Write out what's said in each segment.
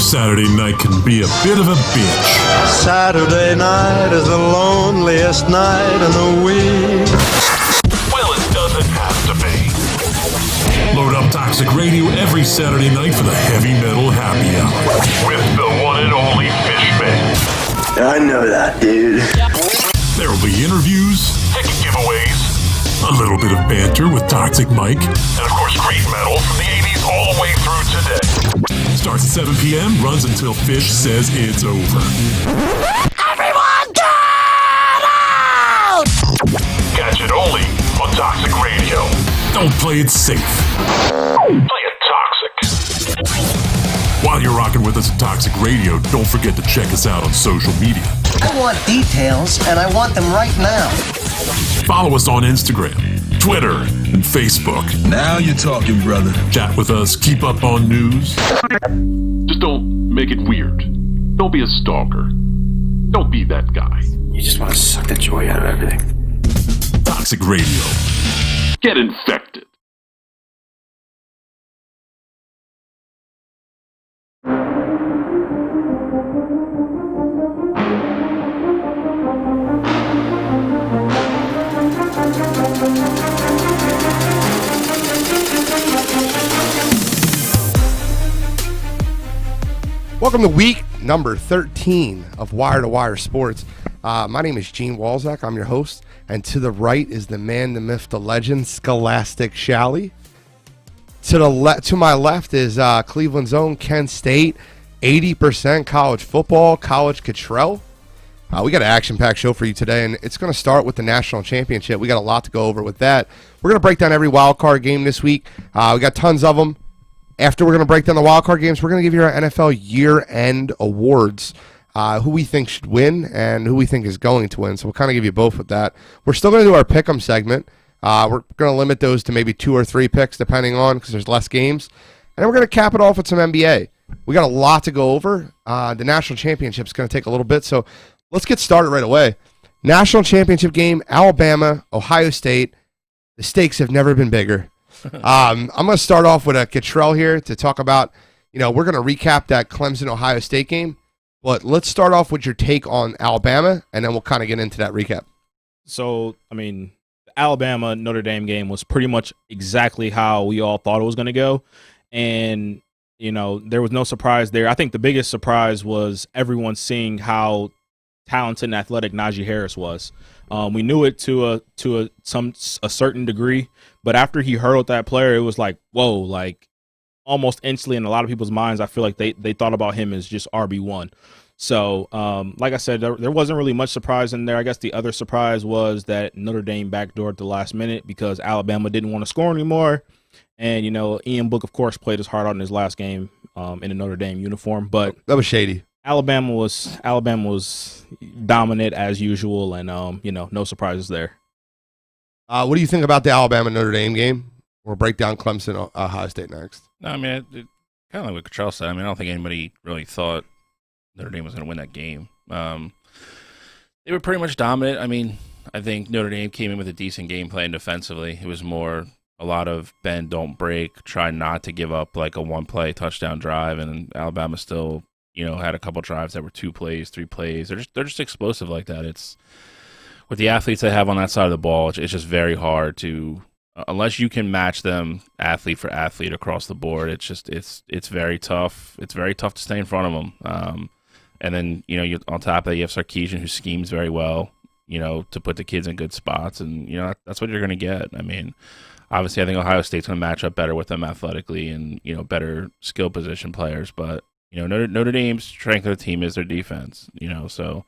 Saturday night can be a bit of a bitch. Saturday night is the loneliest night in the week. Well, it doesn't have to be. Load up Toxic Radio every Saturday night for the heavy metal happy hour with the one and only Fishman. I know that, dude. There will be interviews, ticket giveaways, a little bit of banter with Toxic Mike, and of course great metal from the 80s all the way through today. Starts at 7 p.m., runs until Fish says it's over. Everyone get out! Catch it only on Toxic Radio. Don't play it safe. Play it toxic. While you're rocking with us at Toxic Radio, don't forget to check us out on social media. I want details, and I want them right now. Follow us on Instagram, Twitter, and Facebook. Now you're talking, brother. Chat with us, keep up on news. Just don't make it weird. Don't be a stalker. Don't be that guy. You just want to suck the joy out of everything. Toxic Radio. Get infected. Welcome to week number 13 of Wire to Wire Sports. My name is Gene Walzak. I'm your host. And to the right is the man, the myth, the legend, Scholastic Shally. To my left is Cleveland's own Kent State, 80% college football, College Cottrell. We got an action-packed show for you today, and it's going to start with the national championship. We got a lot to go over with that. We're going to break down every wildcard game this week. We got tons of them. After we're going to break down the wildcard games, we're going to give you our NFL year-end awards, who we think should win and who we think is going to win. So we'll kind of give you both with that. We're still going to do our Pickem segment. We're going to limit those to maybe 2 or 3 picks, depending on, because there's less games. And then we're going to cap it off with some NBA. We got a lot to go over. The national championship is going to take a little bit, so let's get started right away. National championship game, Alabama, Ohio State. The stakes have never been bigger. I'm going to start off with a Cottrell here to talk about, we're going to recap that Clemson-Ohio State game. But let's start off with your take on Alabama, and then we'll kind of get into that recap. So, the Alabama-Notre Dame game was pretty much exactly how we all thought it was going to go. And, there was no surprise there. I think the biggest surprise was everyone seeing how talented and athletic Najee Harris was. We knew it to a certain degree, but after he hurdled that player, it was like, whoa, like almost instantly in a lot of people's minds, I feel like they thought about him as just RB1. So, like I said, there wasn't really much surprise in there. I guess the other surprise was that Notre Dame backdoored at the last minute because Alabama didn't want to score anymore. And, Ian Book, of course, played his heart out in his last game in a Notre Dame uniform. But that was shady. Alabama was dominant as usual, and no surprises there. What do you think about the Alabama-Notre Dame game? We'll break down Clemson, Ohio State next. No, it kind of like what Cottrell said. I don't think anybody really thought Notre Dame was going to win that game. They were pretty much dominant. I think Notre Dame came in with a decent game plan defensively. It was more a lot of bend, don't break, try not to give up like a one-play touchdown drive, and Alabama still had a couple drives that were 2 plays, 3 plays. They're just explosive like that. It's with the athletes they have on that side of the ball. It's just very hard to, unless you can match them athlete for athlete across the board. It's very tough. It's very tough to stay in front of them. And then you on top of that you have Sarkisian, who schemes very well. To put the kids in good spots, and that's what you're going to get. Obviously, I think Ohio State's going to match up better with them athletically and better skill position players, but. Notre Dame's strength of the team is their defense. So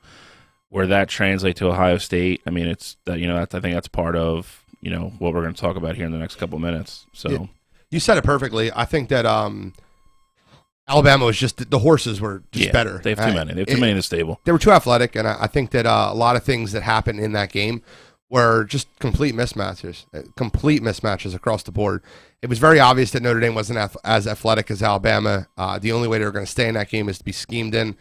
where that translates to Ohio State, it's that I think that's part of what we're going to talk about here in the next couple minutes. So yeah, you said it perfectly. I think that Alabama was just the horses were just better. They have too many. They have too many in the stable. They were too athletic, and I think that a lot of things that happened in that game were just complete mismatches across the board. It was very obvious that Notre Dame wasn't as athletic as Alabama. The only way they were going to stay in that game is to be schemed in.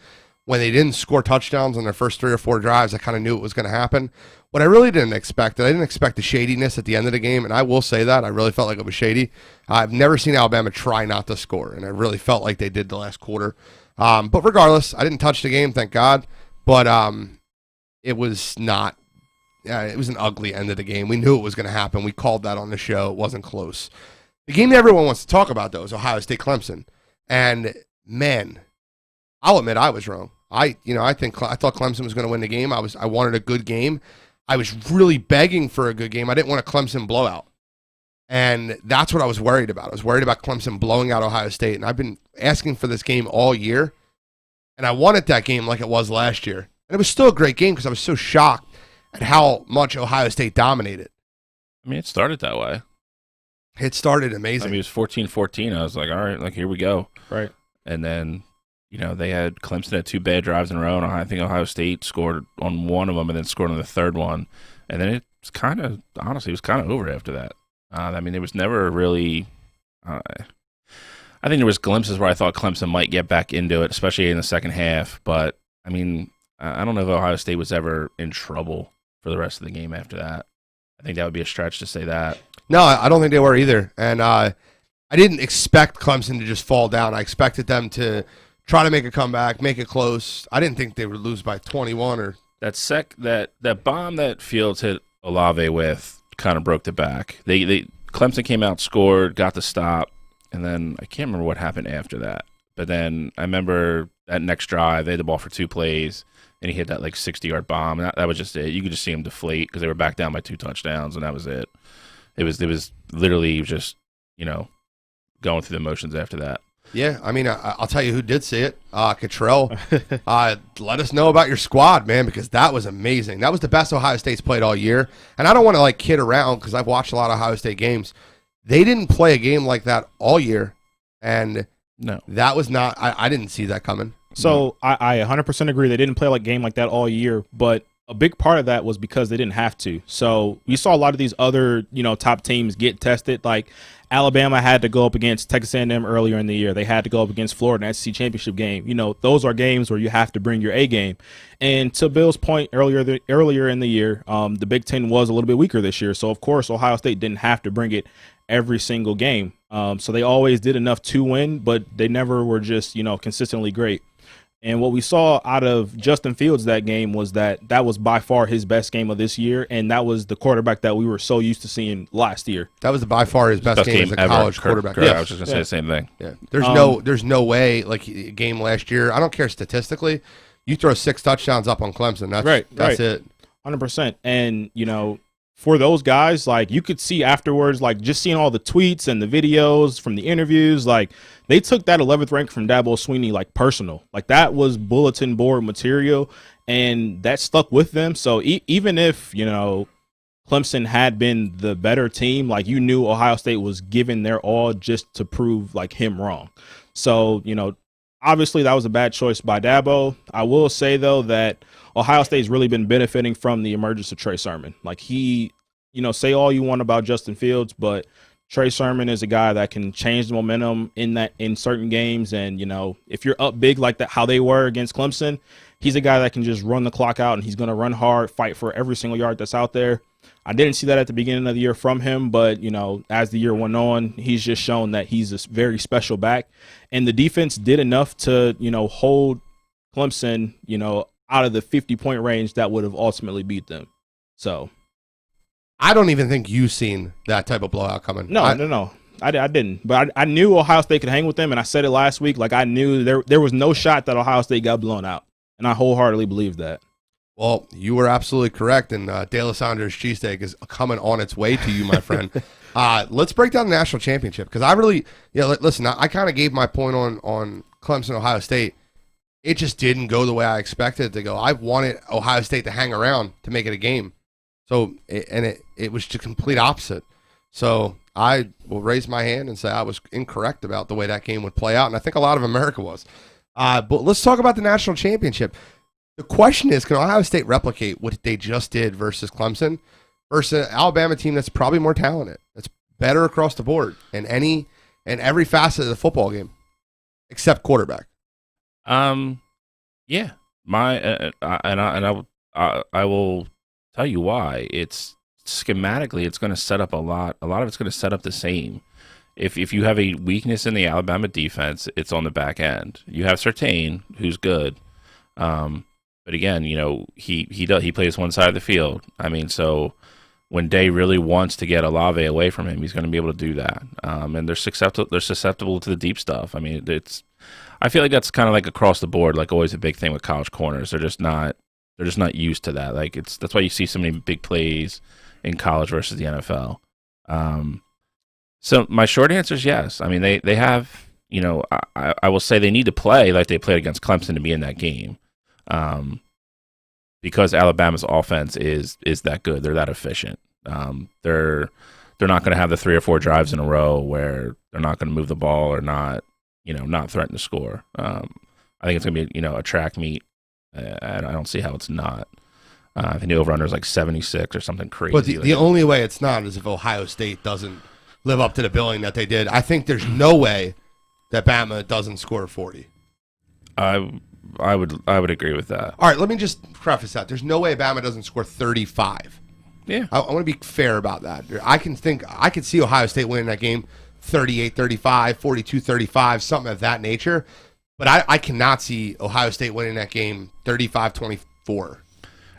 When they didn't score touchdowns on their first 3 or 4 drives, I kind of knew it was going to happen. What I really didn't expect, I didn't expect the shadiness at the end of the game, and I will say that. I really felt like it was shady. I've never seen Alabama try not to score, and I really felt like they did the last quarter. But regardless, I didn't touch the game, thank God. But it was not. It was an ugly end of the game. We knew it was going to happen. We called that on the show. It wasn't close. The game that everyone wants to talk about, though, is Ohio State Clemson. And man, I'll admit I was wrong. I thought Clemson was going to win the game. I wanted a good game. I was really begging for a good game. I didn't want a Clemson blowout. And that's what I was worried about. I was worried about Clemson blowing out Ohio State. And I've been asking for this game all year. And I wanted that game like it was last year. And it was still a great game because I was so shocked at how much Ohio State dominated. I mean, it started that way. It started amazing. I mean, it was 14-14. I was like, all right, like, here we go. Right. And then, they had Clemson had 2 bad drives in a row, and I think Ohio State scored on one of them and then scored on the third one. And then it was kind of, honestly, it was kind of over after that. I mean, there was never really I think there was glimpses where I thought Clemson might get back into it, especially in the second half. But, I mean, I don't know if Ohio State was ever in trouble for the rest of the game after that. I think that would be a stretch to say that. No, I don't think they were either. And I didn't expect Clemson to just fall down. I expected them to try to make a comeback, make it close. I didn't think they would lose by 21 or that bomb that Fields hit Olave with kind of broke the back. Clemson came out, scored, got the stop, and then I can't remember what happened after that. But then I remember that next drive, they had the ball for 2 plays, and he hit that 60-yard bomb. And that was just it. You could just see him deflate because they were back down by 2 touchdowns, and that was it. It was literally just going through the motions after that. Yeah, I mean, I'll tell you who did see it. Cottrell, let us know about your squad, man, because that was amazing. That was the best Ohio State's played all year. And I don't want to kid around because I've watched a lot of Ohio State games. They didn't play a game like that all year, and no, that was not. I didn't see that coming. So I 100% agree. They didn't play like a game like that all year, but a big part of that was because they didn't have to. So you saw a lot of these other, top teams get tested. Like Alabama had to go up against Texas A&M earlier in the year. They had to go up against Florida in the SEC championship game. Those are games where you have to bring your A game. And to Bill's point earlier in the year, the Big Ten was a little bit weaker this year. So of course Ohio State didn't have to bring it every single game. So they always did enough to win, but they never were just consistently great. And what we saw out of Justin Fields that game was that was by far his best game of this year, and that was the quarterback that we were so used to seeing last year. That was by far his best game as a college quarterback. Yeah, I was just going to say the same thing. Yeah, there's no way a game last year. I don't care statistically. You throw 6 touchdowns up on Clemson. That's it. 100%. And for those guys, you could see afterwards, just seeing all the tweets and the videos from the interviews, they took that 11th rank from Dabo Swinney personal. That was bulletin board material, and that stuck with them. So even if Clemson had been the better team, you knew Ohio State was giving their all just to prove him wrong. So obviously that was a bad choice by Dabo. I will say though that Ohio State's really been benefiting from the emergence of Trey Sermon. Say all you want about Justin Fields, but Trey Sermon is a guy that can change the momentum in certain games. And, if you're up big like that, how they were against Clemson, he's a guy that can just run the clock out, and he's going to run hard, fight for every single yard that's out there. I didn't see that at the beginning of the year from him, but, as the year went on, he's just shown that he's a very special back. And the defense did enough to, hold Clemson, out of the 50-point range that would have ultimately beat them. So I don't even think you've seen that type of blowout coming. No. I didn't. But I knew Ohio State could hang with them, and I said it last week. I knew there was no shot that Ohio State got blown out, and I wholeheartedly believe that. Well, you were absolutely correct, and De La Saunders cheesesteak is coming on its way to you, my friend. Let's break down the national championship, because I really listen, I kind of gave my point on Clemson, Ohio State. It just didn't go the way I expected it to go. I wanted Ohio State to hang around to make it a game. So, it was the complete opposite. So I will raise my hand and say I was incorrect about the way that game would play out, and I think a lot of America was. But let's talk about the national championship. The question is, can Ohio State replicate what they just did versus Clemson, versus an Alabama team that's probably more talented, that's better across the board in every facet of the football game, except quarterback? Yeah. I will tell you why. It's schematically, it's going to set up a lot of it's going to set up the same. if you have a weakness in the Alabama defense, it's on the back end. You have Surtain, who's good, but again, he plays one side of the field. I mean, so when Day really wants to get Olave away from him, he's going to be able to do that. And they're susceptible to the deep stuff. I mean, I feel like that's kind of like across the board, like always a big thing with college corners. They're just not used to that. Like that's why you see so many big plays in college versus the NFL. So my short answer is yes. I mean, they have, I will say they need to play like they played against Clemson to be in that game, because Alabama's offense is that good. They're that efficient. They're not going to have the 3 or 4 drives in a row where they're not going to move the ball or not threaten to score. I think it's going to be a track meet. I don't see how it's not. I think the over-under is like 76 or something crazy. But the only way it's not is if Ohio State doesn't live up to the billing that they did. I think there's no way that Bama doesn't score 40. I would agree with that. All right, let me just preface that. There's no way Bama doesn't score 35. Yeah. I want to be fair about that. I could see Ohio State winning that game 38-35, 42-35, something of that nature. But I cannot see Ohio State winning that game 35-24.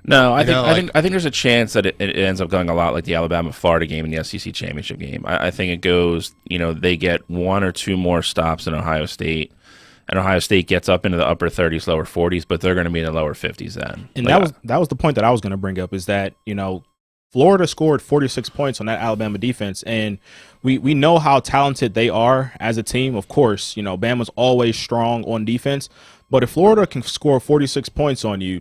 No, I think there's a chance that it ends up going a lot like the Alabama-Florida game and the SEC championship game. I think it goes, they get 1 or 2 more stops in Ohio State, and Ohio State gets up into the upper 30s, lower 40s, but they're going to be in the lower 50s then. And that was the point that I was going to bring up, is that, Florida scored 46 points on that Alabama defense, and we know how talented they are as a team. Of course, Bama's always strong on defense, but if Florida can score 46 points on you,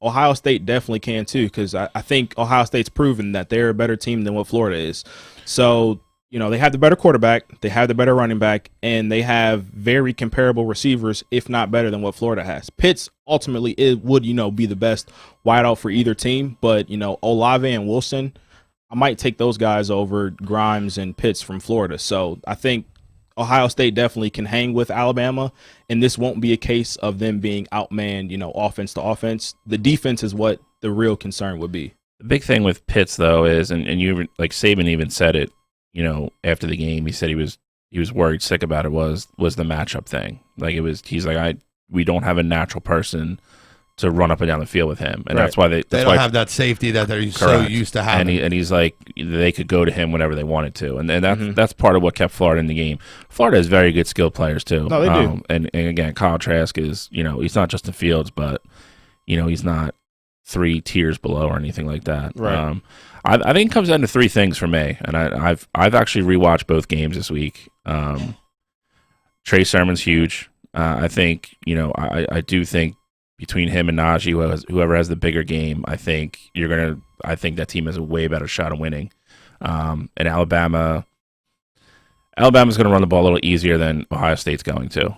Ohio State definitely can too, because I think Ohio State's proven that they're a better team than what Florida is. So, they have the better quarterback, they have the better running back, and they have very comparable receivers, if not better than what Florida has. Pitts ultimately would, be the best wideout for either team, but, Olave and Wilson, I might take those guys over Grimes and Pitts from Florida. So I think Ohio State definitely can hang with Alabama, and this won't be a case of them being outmanned, offense to offense. The defense is what the real concern would be. The big thing with Pitts, though, is, and you, like Saban even said it, after the game, he said he was worried sick about it was the matchup thing. Like he's like, we don't have a natural person to run up and down the field with him, and that's why they don't have that safety that they're so used to having. And he's like, they could go to him whenever they wanted to, and that's part of what kept Florida in the game. Florida has very good skilled players too. No, they do. And again, Kyle Trask is, he's not Justin Fields, but he's not 3 tiers below or anything like that. Right. I think it comes down to 3 things for me, and I've actually rewatched both games this week. Trey Sermon's huge. I think I do think between him and Najee, whoever has the bigger game, I think that team has a way better shot of winning. And Alabama's going to run the ball a little easier than Ohio State's going to.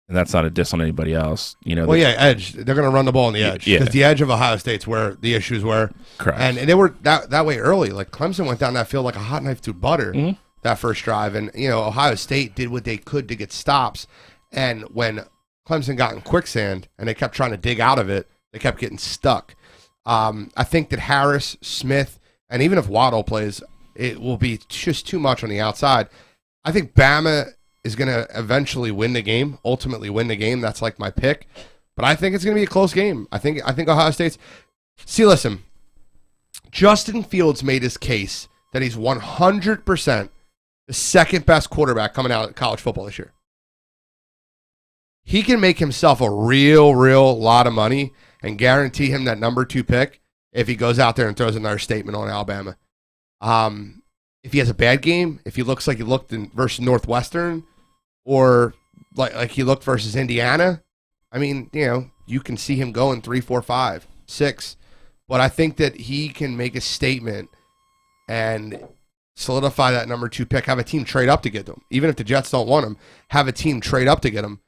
And that's not a diss on anybody else. Edge. They're going to run the ball on the edge. Because the edge of Ohio State's where the issues were. Correct. And they were that way early. Like, Clemson went down that field like a hot knife through butter that first drive. And, Ohio State did what they could to get stops. And when Clemson got in quicksand and they kept trying to dig out of it, they kept getting stuck. I think that Harris, Smith, and even if Waddle plays, it will be just too much on the outside. I think Bama is going to eventually ultimately win the game. That's like my pick. But I think it's going to be a close game. I think Ohio State's... See, listen. Justin Fields made his case that he's 100% the second best quarterback coming out of college football this year. He can make himself a real lot of money and guarantee him that number 2 pick if he goes out there and throws another statement on Alabama. If he has a bad game, if he looks like he looked versus Northwestern, or like he looked versus Indiana, I mean, you can see him going 3, 4, 5, 6. But I think that he can make a statement and solidify that number 2 pick, have a team trade up to get them. Even if the Jets don't want him, have a team trade up to get him.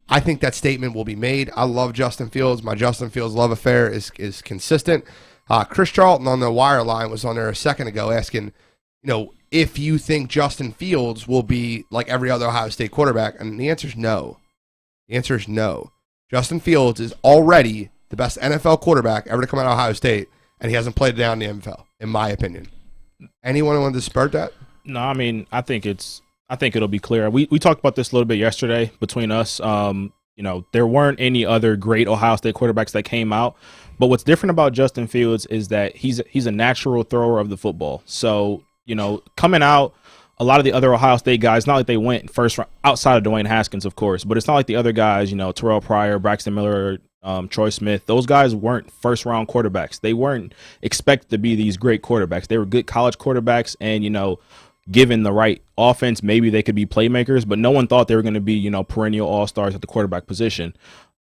I think that statement will be made. I love Justin Fields. My Justin Fields love affair is consistent. Chris Charlton on the wire line was on there a second ago asking, if you think Justin Fields will be like every other Ohio State quarterback, and the answer is no. The answer is no. Justin Fields is already the best NFL quarterback ever to come out of Ohio State, and he hasn't played down in the NFL, in my opinion. Anyone want to dispute that? No, I mean, I think it'll be clear. We talked about this a little bit yesterday between us. There weren't any other great Ohio State quarterbacks that came out, but what's different about Justin Fields is that he's a natural thrower of the football. So, coming out, a lot of the other Ohio State guys, not like they went first round, outside of Dwayne Haskins, of course, but it's not like the other guys, Terrell Pryor, Braxton Miller, Troy Smith, those guys weren't first round quarterbacks. They weren't expected to be these great quarterbacks. They were good college quarterbacks, and given the right offense, maybe they could be playmakers, but no one thought they were going to be perennial all-stars at the quarterback position.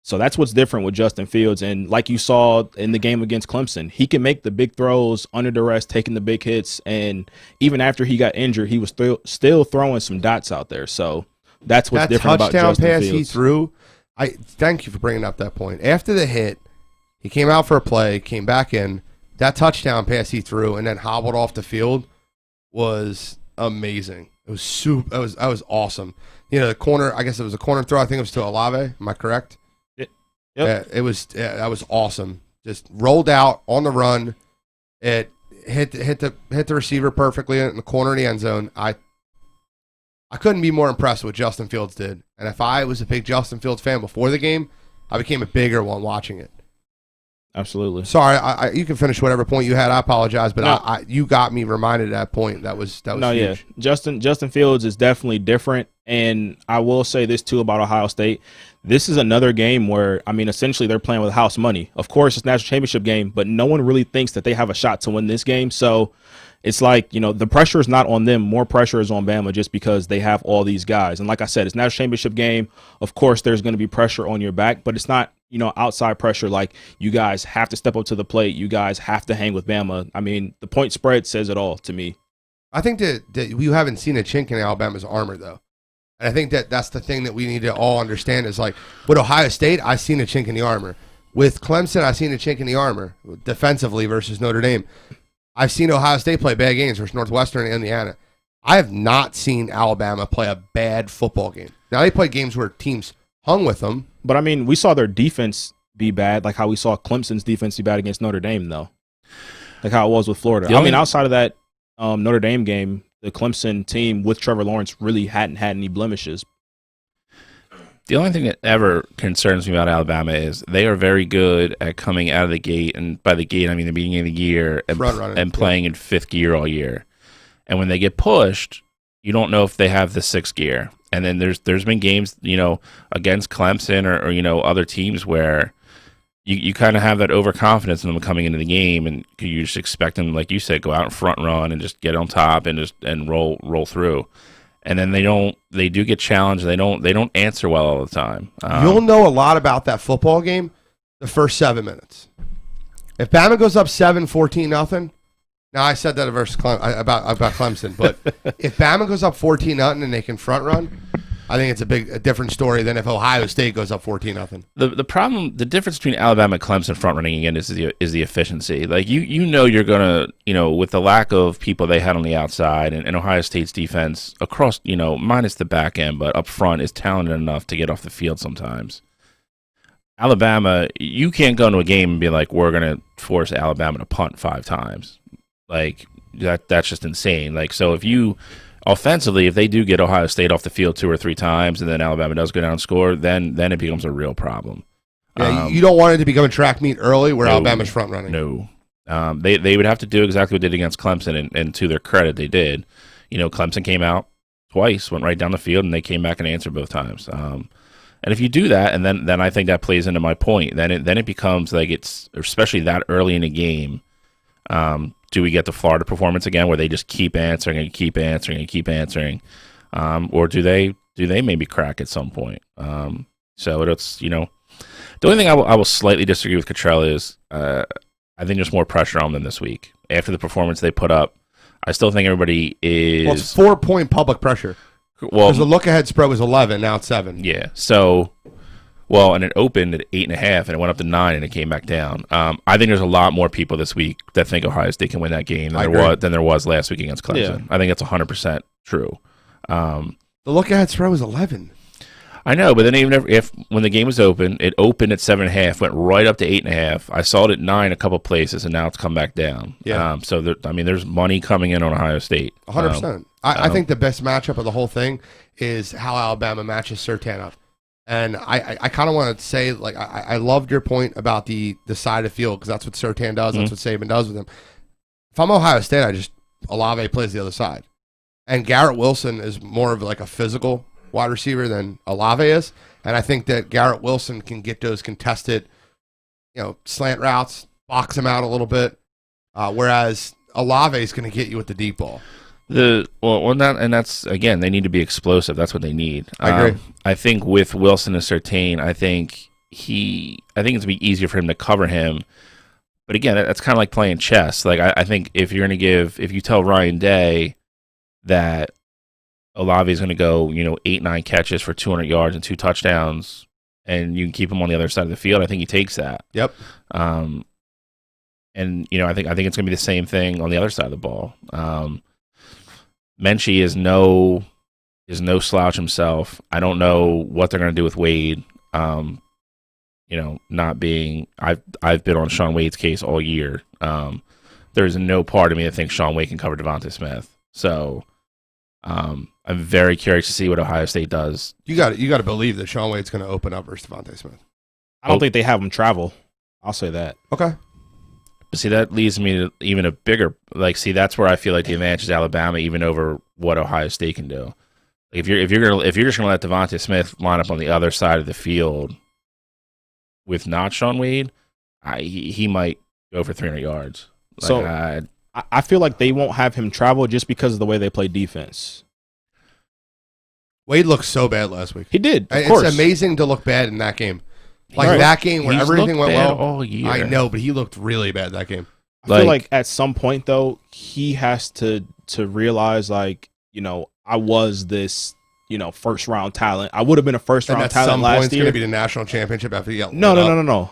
So that's what's different with Justin Fields. And like you saw in the game against Clemson, he can make the big throws under duress, taking the big hits, and even after he got injured, he was still throwing some dots out there. So that's what's different about Justin Fields. That touchdown pass he threw, I thank you for bringing up that point. After the hit, he came out for a play, came back in. That touchdown pass he threw and then hobbled off the field was amazing. It was that was awesome. The corner, I guess it was a corner throw. I think it was to Olave. Am I correct? Yep. That was awesome. Just rolled out on the run. It hit the receiver perfectly in the corner of the end zone. I couldn't be more impressed with what Justin Fields did. And if I was a big Justin Fields fan before the game, I became a bigger one watching it. Absolutely. Sorry, you can finish whatever point you had. I apologize, but no. you got me reminded of that point. That was huge. Yeah. Justin Fields is definitely different, and I will say this too about Ohio State. This is another game where, essentially they're playing with house money. Of course, it's a national championship game, but no one really thinks that they have a shot to win this game. So it's like, the pressure is not on them. More pressure is on Bama just because they have all these guys. And like I said, it's a national championship game. Of course, there's going to be pressure on your back, but it's not, outside pressure like you guys have to step up to the plate. You guys have to hang with Bama. The point spread says it all to me. I think that we haven't seen a chink in Alabama's armor, though. And I think that's the thing that we need to all understand is like with Ohio State, I've seen a chink in the armor. With Clemson, I've seen a chink in the armor defensively versus Notre Dame. I've seen Ohio State play bad games versus Northwestern and Indiana. I have not seen Alabama play a bad football game. Now, they play games where teams hung with them. But, we saw their defense be bad, like how we saw Clemson's defense be bad against Notre Dame, though. Like how it was with Florida. Outside of that Notre Dame game, the Clemson team with Trevor Lawrence really hadn't had any blemishes. The only thing that ever concerns me about Alabama is they are very good at coming out of the gate, and by the gate I mean the beginning of the year, and playing in fifth gear all year. And when they get pushed, you don't know if they have the sixth gear. And then there's been games, against Clemson or other teams where you kind of have that overconfidence in them coming into the game, and you just expect them, like you said, go out and front run and just get on top and roll through. And then they do get challenged. They don't answer well all the time. You'll know a lot about that football game the first 7 minutes. If Bama goes up 7-14-0, now I said that about Clemson, but if Bama goes up 14-0 and they can front run, I think it's a different story than if Ohio State goes up 14-0. The difference between Alabama and Clemson front running again is the efficiency. Like you're gonna with the lack of people they had on the outside and Ohio State's defense across minus the back end, but up front is talented enough to get off the field sometimes. Alabama, you can't go into a game and be like, we're gonna force Alabama to punt 5 times. Like that's just insane. Like so if you offensively, if they do get Ohio State off the field 2 or 3 times and then Alabama does go down and score, then it becomes a real problem. Yeah, you don't want it to become a track meet early where Alabama's front running. No. They would have to do exactly what they did against Clemson, and to their credit, they did. Clemson came out twice, went right down the field, and they came back and answered both times. And if you do that, and then I think that plays into my point, then it becomes like it's, especially that early in the game, do we get the Florida performance again where they just keep answering and keep answering and keep answering? Or do they maybe crack at some point? So it's, the only thing I will slightly disagree with Cottrell is I think there's more pressure on them this week. After the performance they put up, I still think everybody is... Well, it's 4-point public pressure. Well, because the look-ahead spread was 11, now it's 7. Yeah, so... Well, and it opened at 8.5, and it went up to 9, and it came back down. I think there's a lot more people this week that think Ohio State can win that game than there was last week against Clemson. Yeah. I think that's 100% true. The look-ahead spread was 11. I know, but then even if when the game was open, it opened at 7.5, went right up to 8.5. I saw it at 9 a couple places, and now it's come back down. Yeah. So there's money coming in on Ohio State. 100%. I think the best matchup of the whole thing is how Alabama matches Surtain up. And I kind of want to say, like, I loved your point about the side of the field because that's what Surtain does. That's what Saban does with him. If I'm Ohio State, Olave plays the other side. And Garrett Wilson is more of like a physical wide receiver than Olave is. And I think that Garrett Wilson can get those contested, slant routes, box him out a little bit. Whereas Olave is going to get you with the deep ball. That's again, they need to be explosive. That's what they need. I agree. I think with Wilson and Surtain, I think it's be easier for him to cover him. But again, that's kind of like playing chess. Like I think if you tell Ryan Day that Olave is going to go, 8-9 catches for 200 yards and 2 touchdowns, and you can keep him on the other side of the field, I think he takes that. Yep. And I think it's going to be the same thing on the other side of the ball. Menchie is no slouch himself. I don't know what they're going to do with Wade. Not being I've been on Sean Wade's case all year. There's no part of me that thinks Sean Wade can cover Devontae Smith. So I'm very curious to see what Ohio State does. You got to believe that Sean Wade's going to open up versus Devontae Smith. I don't think they have him travel. I'll say that. Okay. But see, that leads me to even a bigger that's where I feel like the advantage is Alabama even over what Ohio State can do. If you're just gonna let Devontae Smith line up on the other side of the field with not Sean Wade, he might go for 300 yards. I feel like they won't have him travel just because of the way they play defense. Wade looked so bad last week. He did. Of course. It's amazing to look bad in that game. That game where everything went well all year. I know, but he looked really bad that game. I feel like at some point though, he has to realize I was this, first round talent. I would have been a first round talent last year. It's going to be the national championship after he got No.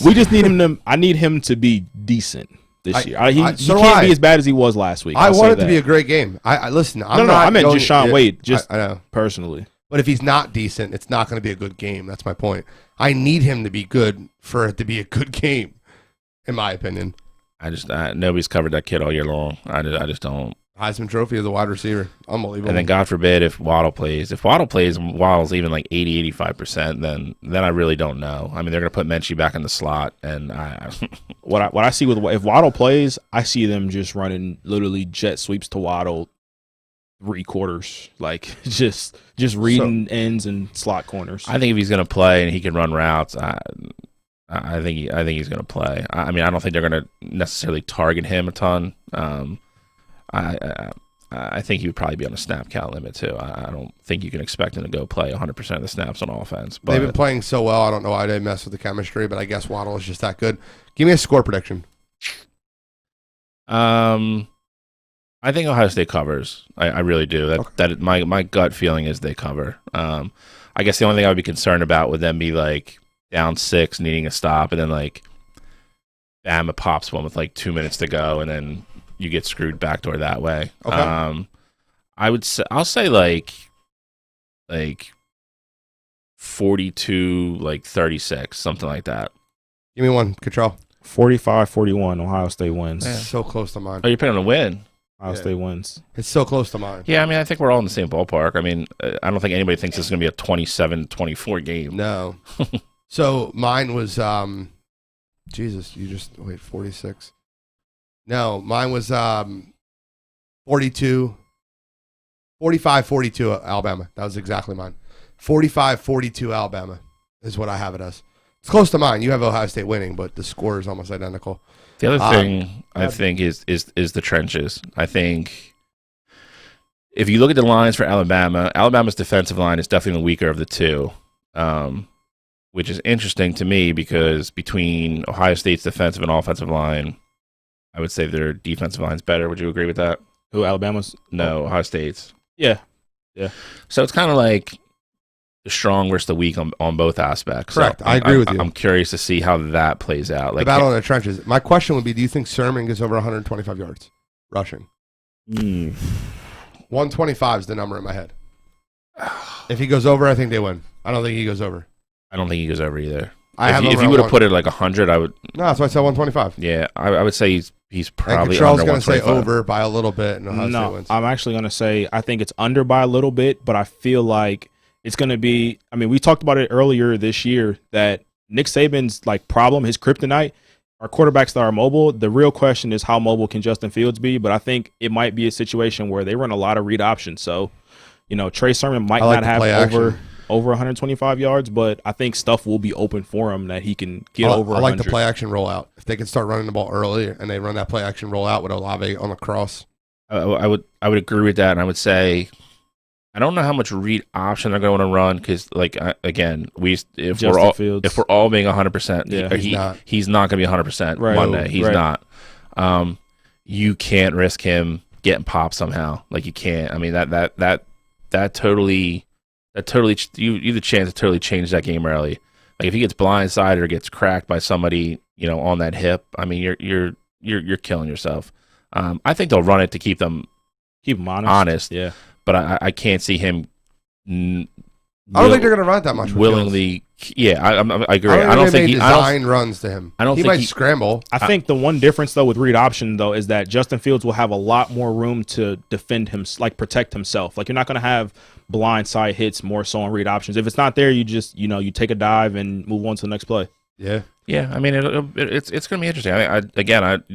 We just need him to. I need him to be decent this year. He can't be as bad as he was last week. I want it to be a great game. Listen. I meant just Sean Wade. Just I know personally. But if he's not decent, it's not going to be a good game. That's my point. I need him to be good for it to be a good game, in my opinion. Nobody's covered that kid all year long. I just don't. Heisman Trophy as a wide receiver. Unbelievable. And then God forbid if Waddle plays. If Waddle plays and Waddle's even like 80, 85%, then I really don't know. I mean, they're going to put Menchie back in the slot. And what I see if Waddle plays, I see them just running literally jet sweeps to Waddle 3 quarters, like just reading ends and slot corners. I think if he's going to play and he can run routes, I think he's going to play. I mean, I don't think they're going to necessarily target him a ton. I think he would probably be on a snap count limit too. I don't think you can expect him to go play 100% of the snaps on offense. But they've been playing so well. I don't know why they mess with the chemistry, but I guess Waddle is just that good. Give me a score prediction. I think Ohio State covers. I really do. My gut feeling is they cover. I guess the only thing I would be concerned about would then be like down 6, needing a stop, and then like Bama pops one with like 2 minutes to go, and then you get screwed backdoor that way. Okay. I'll say like 42, like 36, something like that. Give me one, Cottrell. 45-41. Ohio State wins. Yeah. So close to mine. Oh, you're picking to win. Ohio State wins. It's so close to mine. Yeah, I mean, I think we're all in the same ballpark. I mean, I don't think anybody thinks this is going to be a 27-24 game. No. So mine was, Jesus, you just, wait, 46. No, mine was 45-42 Alabama. That was exactly mine. 45-42 Alabama is what I have it as. It's close to mine. You have Ohio State winning, but the score is almost identical. The other thing I think is the trenches. I think if you look at the lines for Alabama's defensive line is definitely the weaker of the two, which is interesting to me because between Ohio State's defensive and offensive line, I would say their defensive line's better. Would you agree with that? Who, Alabama's? No, Ohio State's. Yeah. So it's kind of like the strong versus the weak on both aspects. Correct. So I agree with you. I'm curious to see how that plays out. Like the battle in the trenches. My question would be, do you think Sermon gets over 125 yards rushing? 125 is the number in my head. If he goes over, I think they win. I don't think he goes over. I don't think he goes over either. If you would have put it like 100, I would. No, that's why I said 125. Yeah, I would say he's probably Charles under going to say 125. over by a little bit, and Ohio State wins. I'm actually going to say I think it's under by a little bit, but I feel like it's going to be. I mean, we talked about it earlier this year that Nick Saban's like problem, his kryptonite, are quarterbacks that are mobile. The real question is how mobile can Justin Fields be? But I think it might be a situation where they run a lot of read options. So, Trey Sermon might not have over 125 yards, but I think stuff will be open for him that he can get over 100. I like the play action rollout. If they can start running the ball early and they run that play action rollout with Olave on the cross. I would agree with that, and I would say I don't know how much read option they're going to run because, again, if we're all being 100%, he's not going to be 100% Monday. He's not. You can't risk him getting popped somehow. Like you can't. I mean that totally you have the chance to totally change that game early. Like if he gets blindsided or gets cracked by somebody, on that hip, I mean you're killing yourself. I think they'll run it to keep him honest. Yeah. But I can't see him. I don't think they're going to run it that much. Willingly, yeah, I agree. I don't think he runs to him. He might scramble. I think the one difference though with read option though is that Justin Fields will have a lot more room to defend him, like protect himself. Like you're not going to have blind side hits more so on read options. If it's not there, you just you take a dive and move on to the next play. Yeah. Yeah, I mean it's going to be interesting.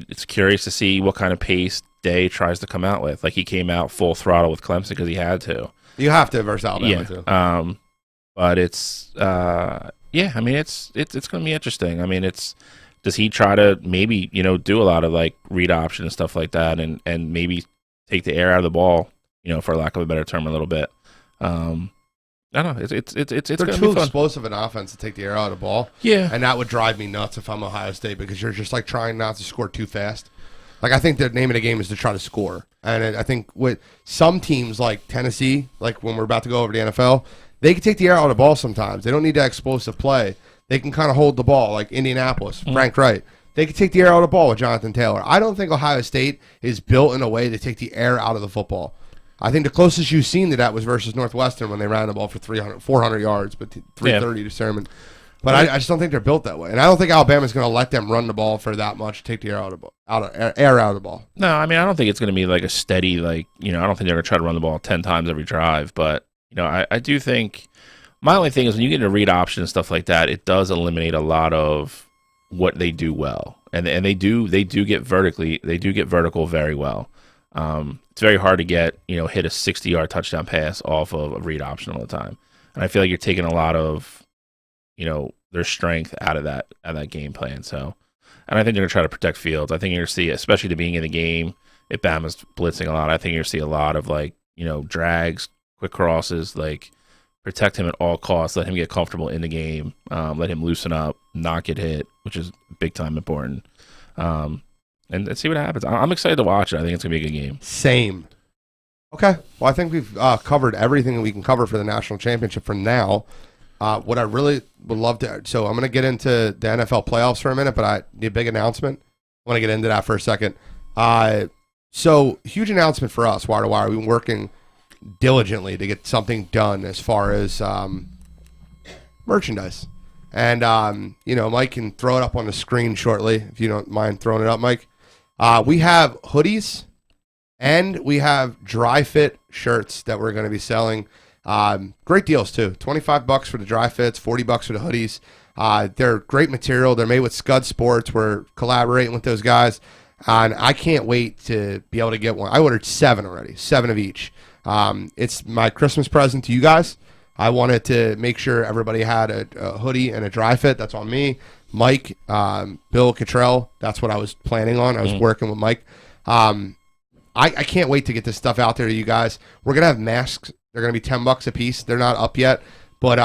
It's curious to see what kind of pace Day tries to come out with. Like he came out full throttle with Clemson because he had to. You have to versus Alabama too. But it's I mean it's going to be interesting. I mean does he try to maybe do a lot of like read option and stuff like that and maybe take the air out of the ball for lack of a better term a little bit. I don't know. It's They're gonna too be fun. explosive an offense to take the air out of the ball. Yeah, and that would drive me nuts if I'm Ohio State because you're just like trying not to score too fast. Like I think the name of the game is to try to score, and I think with some teams like Tennessee, like when we're about to go over the NFL, they can take the air out of the ball sometimes. They don't need that explosive play. They can kind of hold the ball, like Indianapolis, Frank Wright. They can take the air out of the ball with Jonathan Taylor. I don't think Ohio State is built in a way to take the air out of the football. I think the closest you've seen to that was versus Northwestern when they ran the ball for 400 yards, but 330 to Sermon. But I just don't think they're built that way, and I don't think Alabama's going to let them run the ball for that much to take the air out of the ball. No, I mean I don't think it's going to be like a steady I don't think they're going to try to run the ball 10 times every drive. But I do think my only thing is when you get into read option and stuff like that, it does eliminate a lot of what they do well, and they do get vertical very well. It's very hard to get hit a 60-yard touchdown pass off of a read option all the time, and I feel like you're taking a lot of their strength out of that game plan. So, and I think they're gonna try to protect Fields. I think you're gonna see, especially the beginning of the game, if Bama's blitzing a lot, I think you're gonna see a lot of drags, quick crosses, like protect him at all costs, let him get comfortable in the game, let him loosen up, not get hit, which is big time important. And see what happens. I'm excited to watch it. I think it's going to be a good game. Same. Okay. Well, I think we've covered everything that we can cover for the national championship for now. What I really would love to... So I'm going to get into the NFL playoffs for a minute, but I need a big announcement. I want to get into that for a second. So huge announcement for us, Wire to Wire. We've been working diligently to get something done as far as merchandise. And, Mike can throw it up on the screen shortly, if you don't mind throwing it up, Mike. We have hoodies and we have dry fit shirts that we're going to be selling. Great deals too. $25 for the dry fits, $40 for the hoodies. They're great material. They're made with Scud Sports. We're collaborating with those guys. And I can't wait to be able to get one. I ordered 7 already, 7 of each. It's my Christmas present to you guys. I wanted to make sure everybody had a hoodie and a dry fit. That's on me. Mike, Bill Cottrell, that's what I was planning on. I was working with Mike. I can't wait to get this stuff out there to you guys. We're going to have masks. They're going to be $10 a piece. They're not up yet. But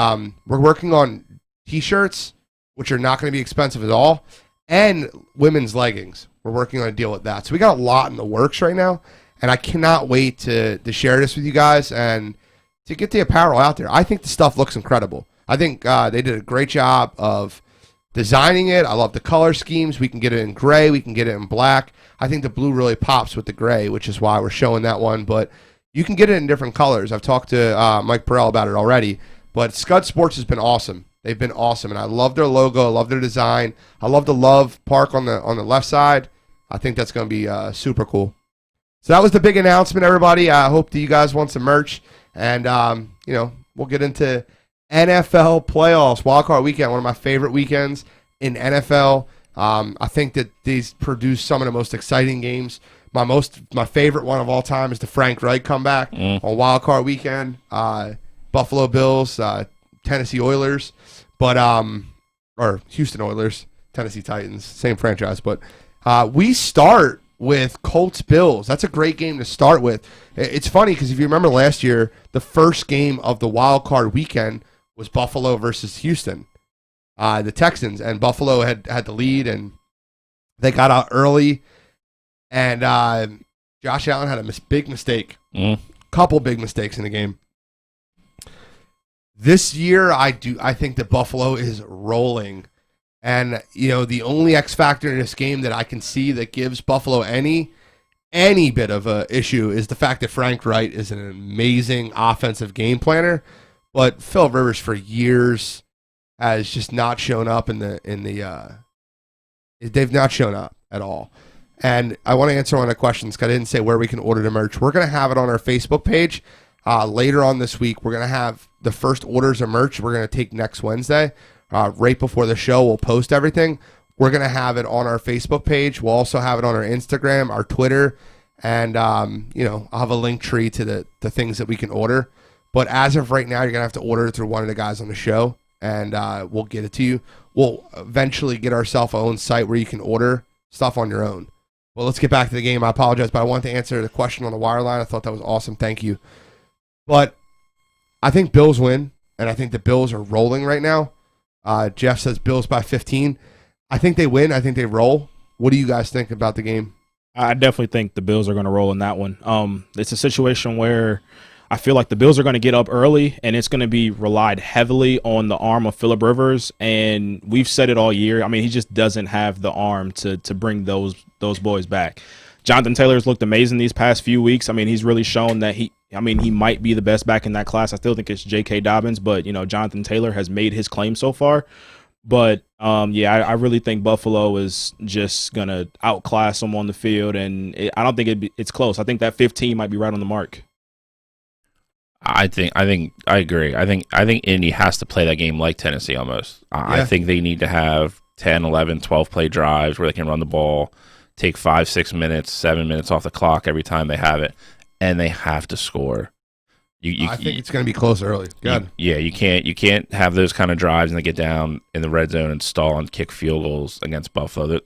we're working on T-shirts, which are not going to be expensive at all, and women's leggings. We're working on a deal with that. So we got a lot in the works right now, and I cannot wait to share this with you guys and to get the apparel out there. I think the stuff looks incredible. I think they did a great job of designing it. I love the color schemes. We can get it in gray. We can get it in black. I think the blue really pops with the gray, which is why we're showing that one. But, You can get it in different colors. I've talked to Mike Burrell about it already. But Scud Sports has been awesome. They've been awesome, and I love their logo. I love their design. I love the Love Park on the left side. I think that's going to be super cool. So that was the big announcement, everybody. I hope that you guys want some merch, and we'll get into NFL playoffs, Wildcard weekend, one of my favorite weekends in NFL. I think that these produce some of the most exciting games. My favorite one of all time is the Frank Reich comeback on Wildcard weekend. Buffalo Bills, Tennessee Oilers, or Houston Oilers, Tennessee Titans, same franchise. But we start with Colts Bills. That's a great game to start with. It's funny because if you remember last year, the first game of the Wild Card weekend was Buffalo versus Houston, the Texans, and Buffalo had the lead, and they got out early, and Josh Allen had a big mistake, couple big mistakes in the game. This year, I think that Buffalo is rolling, and the only X factor in this game that I can see that gives Buffalo any bit of a issue is the fact that Frank Reich is an amazing offensive game planner, but Phil Rivers for years has just not shown up they've not shown up at all. And I want to answer one of the questions because I didn't say where we can order the merch. We're going to have it on our Facebook page. Later on this week, we're going to have the first orders of merch we're going to take next Wednesday. Right before the show, we'll post everything. We're going to have it on our Facebook page. We'll also have it on our Instagram, our Twitter, and I'll have a link tree to the things that we can order. But as of right now, you're going to have to order it through one of the guys on the show, and we'll get it to you. We'll eventually get ourselves our own site where you can order stuff on your own. Well, let's get back to the game. I apologize, but I wanted to answer the question on the wire line. I thought that was awesome. Thank you. But I think Bills win, and I think the Bills are rolling right now. Jeff says Bills by 15. I think they win. I think they roll. What do you guys think about the game? I definitely think the Bills are going to roll in that one. It's a situation where I feel like the Bills are going to get up early, and it's going to be relied heavily on the arm of Phillip Rivers. And we've said it all year. I mean, he just doesn't have the arm to bring those boys back. Jonathan Taylor's looked amazing these past few weeks. I mean, he's really shown that he might be the best back in that class. I still think it's J.K. Dobbins, but, Jonathan Taylor has made his claim so far. But, I really think Buffalo is just going to outclass them on the field, and I don't think it's close. I think that 15 might be right on the mark. I agree. I think Indy has to play that game like Tennessee almost. I think they need to have 10, 11, 12 play drives where they can run the ball, take 5, 6 minutes, 7 minutes off the clock every time they have it, and they have to score. I think it's going to be close early. Good. You can't have those kind of drives and they get down in the red zone and stall and kick field goals against Buffalo.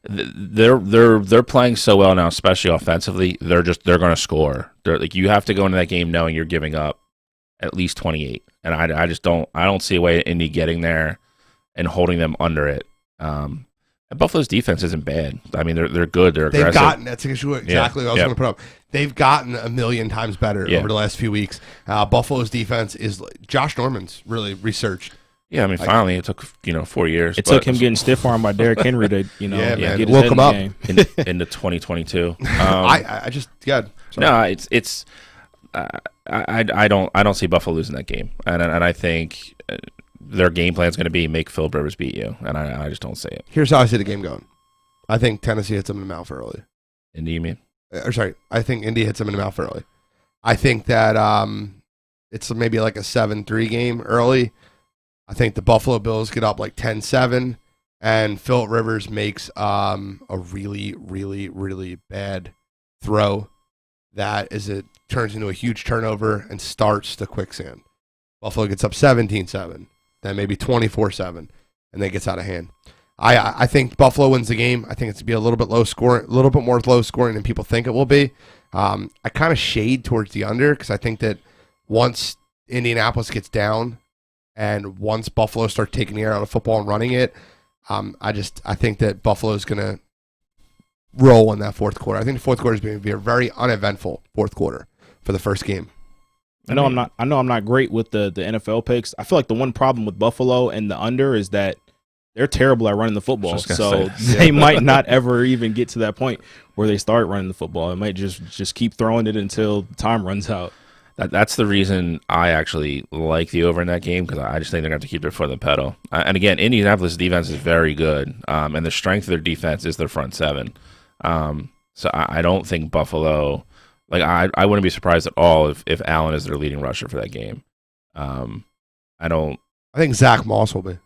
They're playing so well now, especially offensively. They're going to score. You have to go into that game knowing you're giving up at least 28, and I don't see a way Indy getting there and holding them under it. And Buffalo's defense isn't bad. I mean, they're good. They're aggressive. That's exactly what I was going to put up. They've gotten a million times better over the last few weeks. Buffalo's defense is Josh Norman's really researched. Yeah, I mean, finally it took 4 years. It took him getting stiff armed by Derrick Henry to get his woke him up into 2022. I just no, it's I don't see Buffalo losing that game, and I think their game plan is going to be make Phillip Rivers beat you, and I just don't see it. Here's how I see the game going. I think Tennessee hits them in the mouth early. Indy, you mean? I think Indy hits them in the mouth early. I think that it's maybe like a 7-3 game early. I think the Buffalo Bills get up like 10-7, and Phillip Rivers makes a really, really, really bad throw it turns into a huge turnover and starts the quicksand. Buffalo gets up 17-7, then maybe 24-7, and then gets out of hand. I think Buffalo wins the game. I think it's going to be a little bit more low scoring than people think it will be. I kind of shade towards the under because I think that once Indianapolis gets down and once Buffalo starts taking the air out of football and running it, I think that Buffalo is going to roll in that fourth quarter. I think the fourth quarter is going to be a very uneventful fourth quarter for the first game. I know I'm not great with the NFL picks. I feel like the one problem with Buffalo and the under is that they're terrible at running the football. Just So gonna say. they might not ever even get to that point where they start running the football. It might just keep throwing it until time runs out. That's the reason I actually like the over in that game, because I just think they're going to have to keep their foot on the pedal. And again, Indianapolis' defense is very good, and the strength of their defense is their front seven. So I don't think Buffalo, like I wouldn't be surprised at all if Allen is their leading rusher for that game. I think Zach Moss will be.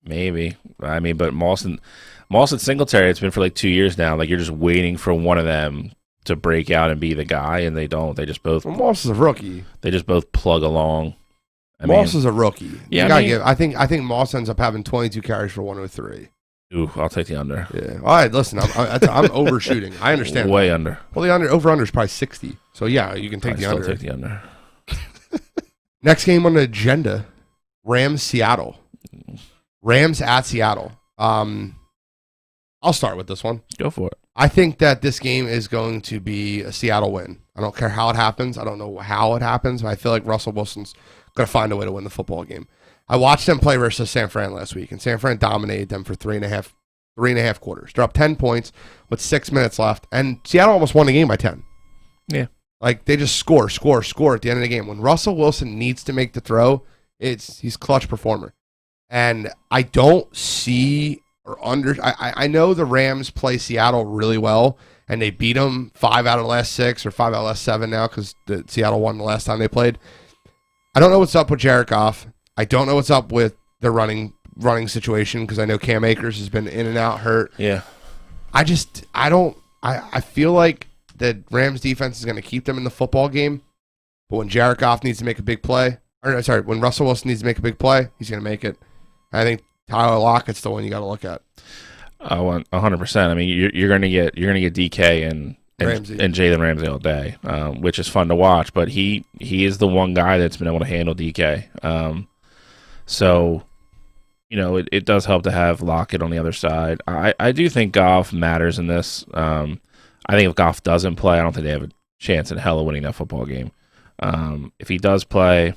Maybe. I mean, but Moss and Singletary, it's been for like 2 years now. Like, you're just waiting for one of them to break out and be the guy, and they don't. They just both. Well, Moss is a rookie. They just both plug along. Moss is a rookie. Yeah, I think Moss ends up having 22 carries for 103. Ooh, I'll take the under. Yeah. All right, listen, I'm overshooting. I understand. Way under. Well, the over under is probably 60. So yeah, you can take the under. Take the under. Next game on the agenda: Rams Seattle. Rams at Seattle. I'll start with this one. Go for it. I think that this game is going to be a Seattle win. I don't care how it happens. I don't know how it happens, but I feel like Russell Wilson's going to find a way to win the football game. I watched them play versus San Fran last week, and San Fran dominated them for three and a half quarters. They're up 10 points with 6 minutes left, and Seattle almost won the game by 10. Yeah. Like, they just score at the end of the game. When Russell Wilson needs to make the throw, he's clutch performer. And I don't see I know the Rams play Seattle really well, and they beat them 5 out of the last 6 or 5 out of the last 7 now because Seattle won the last time they played. I don't know what's up with Jared Goff. I don't know what's up with their running situation because I know Cam Akers has been in and out hurt. Yeah. I feel like the Rams defense is going to keep them in the football game, but when Jared Goff needs to make a big play, when Russell Wilson needs to make a big play, he's going to make it. I think Tyler Lockett's the one you got to look at. 100%. I mean, you're going to get DK and Jalen Ramsey all day, which is fun to watch. But he is the one guy that's been able to handle DK. So, it does help to have Lockett on the other side. I do think Goff matters in this. I think if Goff doesn't play, I don't think they have a chance in hell of winning that football game. If he does play,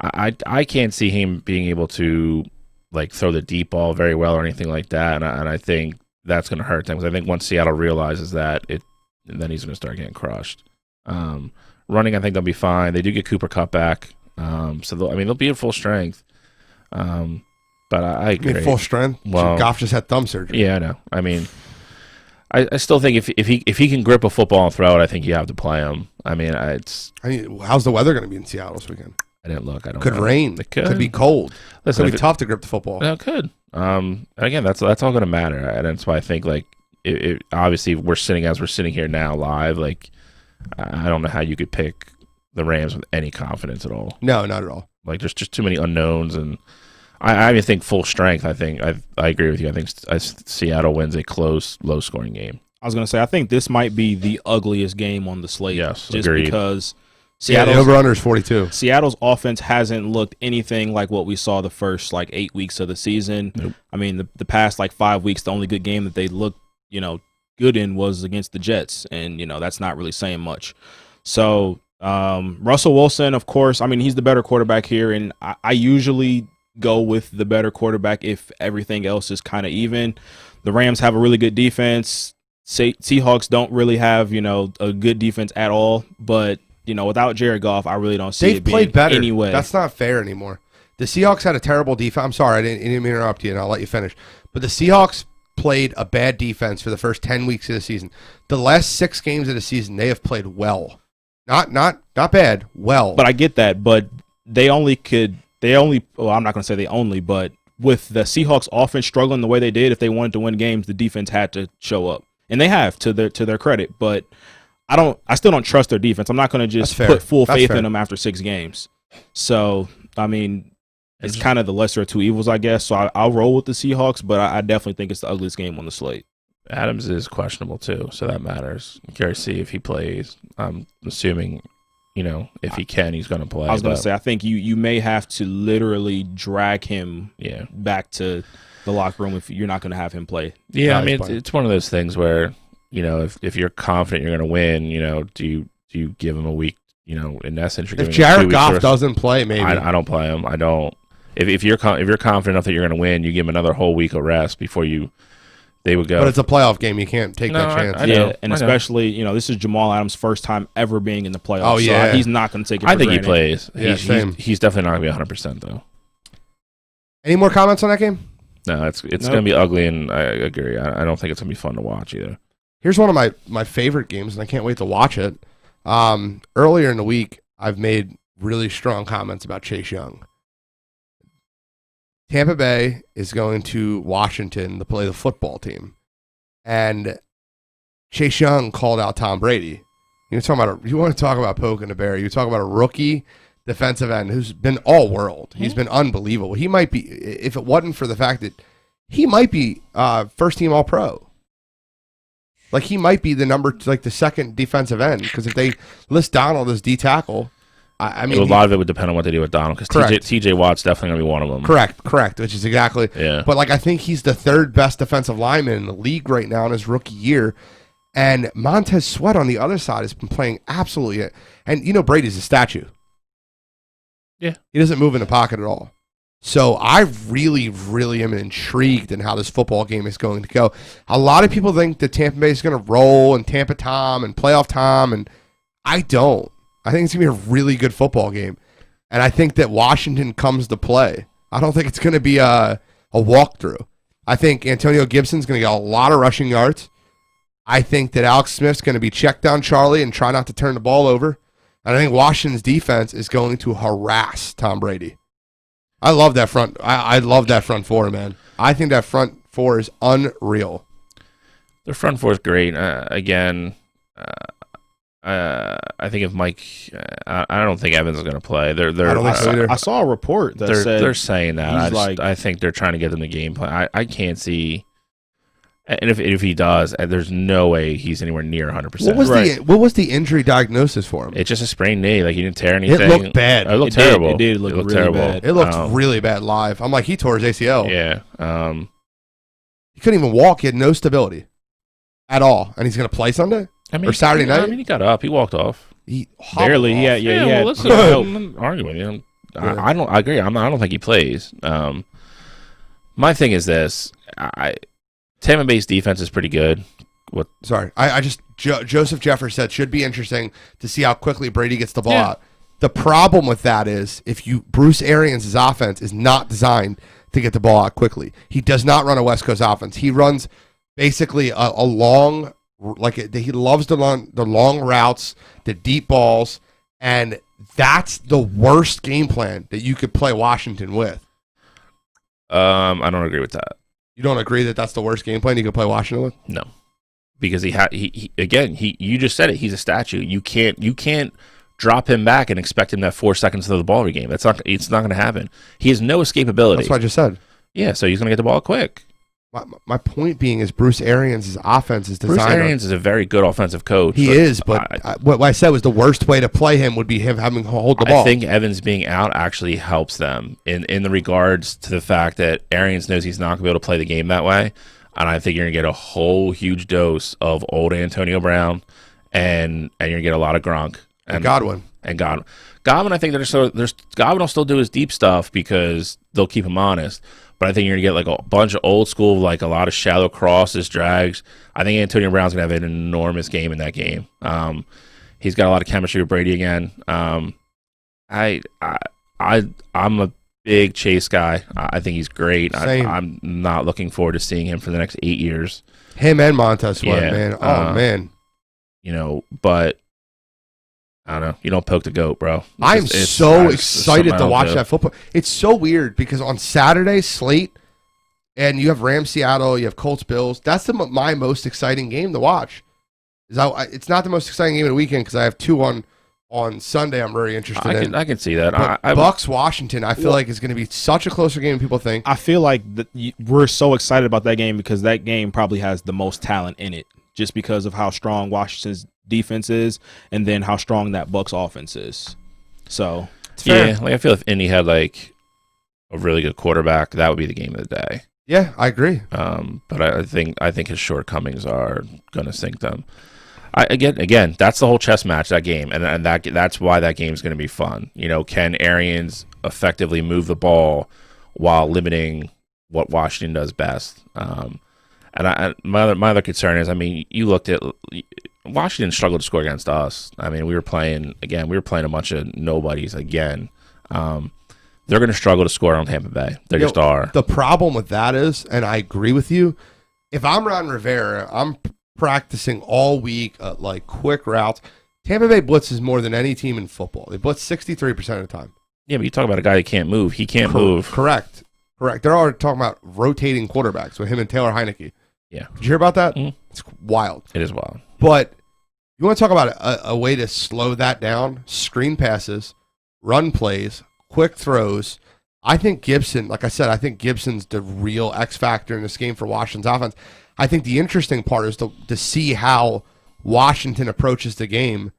I can't see him being able to like throw the deep ball very well or anything like that, and I think that's going to hurt them because I think once Seattle realizes that, then he's going to start getting crushed. Running, I think they'll be fine. They do get Cooper Kupp back, so they'll be at full strength. But I agree. You mean full strength? Well, Goff just had thumb surgery. Yeah, I know. I mean, I still think if he can grip a football and throw it, I think you have to play him. I mean, how's the weather going to be in Seattle this weekend? I didn't look. I don't could know. rain. It could be cold. Listen, it's going to be tough to grip the football. No, it could. Again, that's all going to matter, and that's why I think like it obviously we're sitting here now live. Like I don't know how you could pick the Rams with any confidence at all. No, not at all. Like there's just too many unknowns, and I even think full strength. I agree with you. I think Seattle wins a close, low scoring game. I was going to say I think this might be the ugliest game on the slate. Yes, just agreed. Because. The over-under is 42. Seattle's offense hasn't looked anything like what we saw the first 8 weeks of the season. Nope. I mean, the past 5 weeks, the only good game that they looked, good in was against the Jets, and that's not really saying much. So Russell Wilson, of course, I mean he's the better quarterback here, and I usually go with the better quarterback if everything else is kind of even. The Rams have a really good defense. Seahawks don't really have a good defense at all, but without Jared Goff, I really don't see They've it being played better. Anyway. That's not fair anymore. The Seahawks had a terrible defense. I'm sorry, I didn't mean to interrupt you, and I'll let you finish. But the Seahawks played a bad defense for the first 10 weeks of the season. The last 6 games of the season, they have played well. Not bad, well. But I get that, but well, I'm not going to say they only, but with the Seahawks offense struggling the way they did, if they wanted to win games, the defense had to show up. And they have, to their credit, but I still don't trust their defense. I'm not going to just put full faith in them after 6 games. So, I mean, it's kind of the lesser of two evils, I guess. So I'll roll with the Seahawks, but I definitely think it's the ugliest game on the slate. Adams is questionable too, so that matters. I'm curious to see if he plays. I'm assuming, if he can, he's going to play. I was going to say, I think you may have to literally drag him back to the locker room if you're not going to have him play. Yeah, I mean, it's one of those things where, if you're confident you're going to win, do you give him a week? In essence, you're if Jared Goff doesn't play, maybe I don't play him. I don't. if you're confident enough that you're going to win, you give them another whole week of rest before they would go. But it's a playoff game. You can't take that chance. I know, and especially, this is Jamal Adams' first time ever being in the playoffs. Oh, yeah. So he's not going to take it for I think granted. he plays. Yeah, he's definitely not going to be 100%, though. Any more comments on that game? No, it's going to be ugly, and I agree. I don't think it's going to be fun to watch either. Here's one of my favorite games, and I can't wait to watch it. Earlier in the week, I've made really strong comments about Chase Young. Tampa Bay is going to Washington to play the football team. And Chase Young called out Tom Brady. You want to talk about poking the bear. You talk about a rookie defensive end who's been all world. He's been unbelievable. He might be, if it wasn't for the fact that he might be first team all pro. Like he might be the second defensive end, because if they list Donald as D tackle, I mean, a lot of it would depend on what they do with Donald, because TJ Watt's definitely going to be one of them. Correct, which is exactly. Yeah. But I think he's the third best defensive lineman in the league right now in his rookie year. And Montez Sweat on the other side has been playing absolutely. And Brady's a statue. Yeah. He doesn't move in the pocket at all. So I really, really am intrigued in how this football game is going to go. A lot of people think that Tampa Bay is going to roll and Tampa Tom and playoff Tom, and I don't. I think it's going to be a really good football game. And I think that Washington comes to play. I don't think it's going to be a walkthrough. I think Antonio Gibson's going to get a lot of rushing yards. I think that Alex Smith's going to be check down Charlie and try not to turn the ball over. And I think Washington's defense is going to harass Tom Brady. I love that front. I love that front four, man. I think that front four is unreal. Their front four is great. I think if Mike, I don't think Evans is going to play. I don't think so either. I saw a report that said they're saying that. I think they're trying to get them the game plan. I can't see, and if he does, there's no way he's anywhere near 100%. What was the injury diagnosis for him? It's just a sprained knee. Like he didn't tear anything. It looked bad. It looked terrible. It did look really terrible. bad. It looked really bad live. I'm like, he tore his ACL. Yeah. He couldn't even walk. He had no stability at all, and he's going to play Sunday. Or Saturday night? I mean, he got up. He walked off. He barely. Off. Yeah. Well, I'm arguing with you. I agree. I don't think he plays. My thing is this: Tampa Bay's defense is pretty good. Sorry, Joseph Jefferson said should be interesting to see how quickly Brady gets the ball out. The problem with that is Bruce Arians' offense is not designed to get the ball out quickly. He does not run a West Coast offense. He runs basically a long. He loves the long routes, the deep balls, and that's the worst game plan that you could play Washington with. I don't agree with that. You don't agree that that's the worst game plan you could play Washington with? No, because you just said it. He's a statue. You can't drop him back and expect him to have 4 seconds to throw the ball every game. It's not going to happen. He has no escapability. That's what I just said. Yeah, so he's going to get the ball quick. My point being is Bruce Arians' offense is designed. Bruce Arians is a very good offensive coach. He is, but what I said was the worst way to play him would be him having to hold the ball. I think Evans being out actually helps them in the regards to the fact that Arians knows he's not going to be able to play the game that way, and I think you're going to get a whole huge dose of old Antonio Brown, and you're going to get a lot of Gronk and Godwin. Godwin, I think Godwin will still do his deep stuff because they'll keep him honest. But I think you're going to get a bunch of old school, a lot of shallow crosses, drags. I think Antonio Brown's going to have an enormous game in that game. He's got a lot of chemistry with Brady again. I'm a big Chase guy. I think he's great. I'm not looking forward to seeing him for the next 8 years. Him and Montez Sweat, man. Oh, man. But I don't know. You don't poke the goat, bro. I'm so excited to watch that football. It's so weird because on Saturday slate, and you have Rams Seattle, you have Colts Bills. That's my most exciting game to watch. It's not the most exciting game of the weekend because I have 2 on Sunday. I'm very interested in. I can see that. Bucks Washington, I feel like is going to be such a closer game than people think. I feel like we're so excited about that game because that game probably has the most talent in it, just because of how strong Washington's defense is, and then how strong that Bucks offense is. So yeah, I feel if Indy had a really good quarterback, that would be the game of the day. Yeah, I agree. But I think his shortcomings are going to sink them. Again, that's the whole chess match, that game, and that's why that game is going to be fun. Can Arians effectively move the ball while limiting what Washington does best. And my other concern is, I mean, you looked at Washington struggled to score against us. I mean, we were playing a bunch of nobodies again. They're going to struggle to score on Tampa Bay. They just are. The problem with that is, and I agree with you, if I'm Ron Rivera, I'm practicing all week like quick routes. Tampa Bay blitzes more than any team in football. They blitz 63% of the time. Yeah, but you talk about a guy that can't move. He can't move. Correct. They're already talking about rotating quarterbacks with him and Taylor Heineke. Yeah. Did you hear about that? Mm-hmm. It's wild. It is wild. But you want to talk about a way to slow that down? Screen passes, run plays, quick throws. I think Gibson, like I said, I think Gibson's the real X factor in this game for Washington's offense. I think the interesting part is to see how Washington approaches the game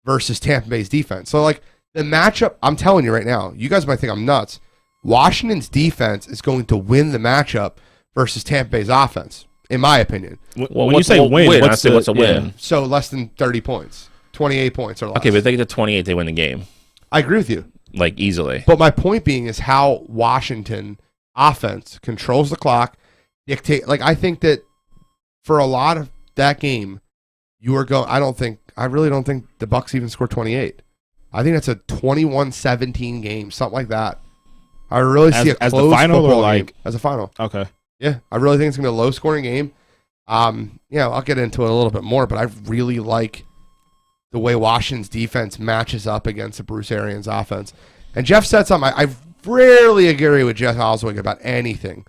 versus Tampa Bay's defense. So, like, the matchup, I'm telling you right now, you guys might think I'm nuts. Washington's defense is going to win the matchup versus Tampa Bay's offense, in my opinion. Well, when you say win, what's a win? So less than 30 points, 28 points or less. Okay, but if they get to 28, they win the game. I agree with you. Like, easily. But my point being is how Washington offense controls the clock, dictate. Like, I think that for a lot of that game, you are going. I really don't think the Bucs even scored 28. I think that's a 21-17 game, something like that. I really see a close as the final or like game as a final. Okay. Yeah, I really think it's gonna be a low scoring game. I'll get into it a little bit more, but I really like the way Washington's defense matches up against the Bruce Arians offense. And Jeff said something. I rarely agree with Jeff Oswig about anything,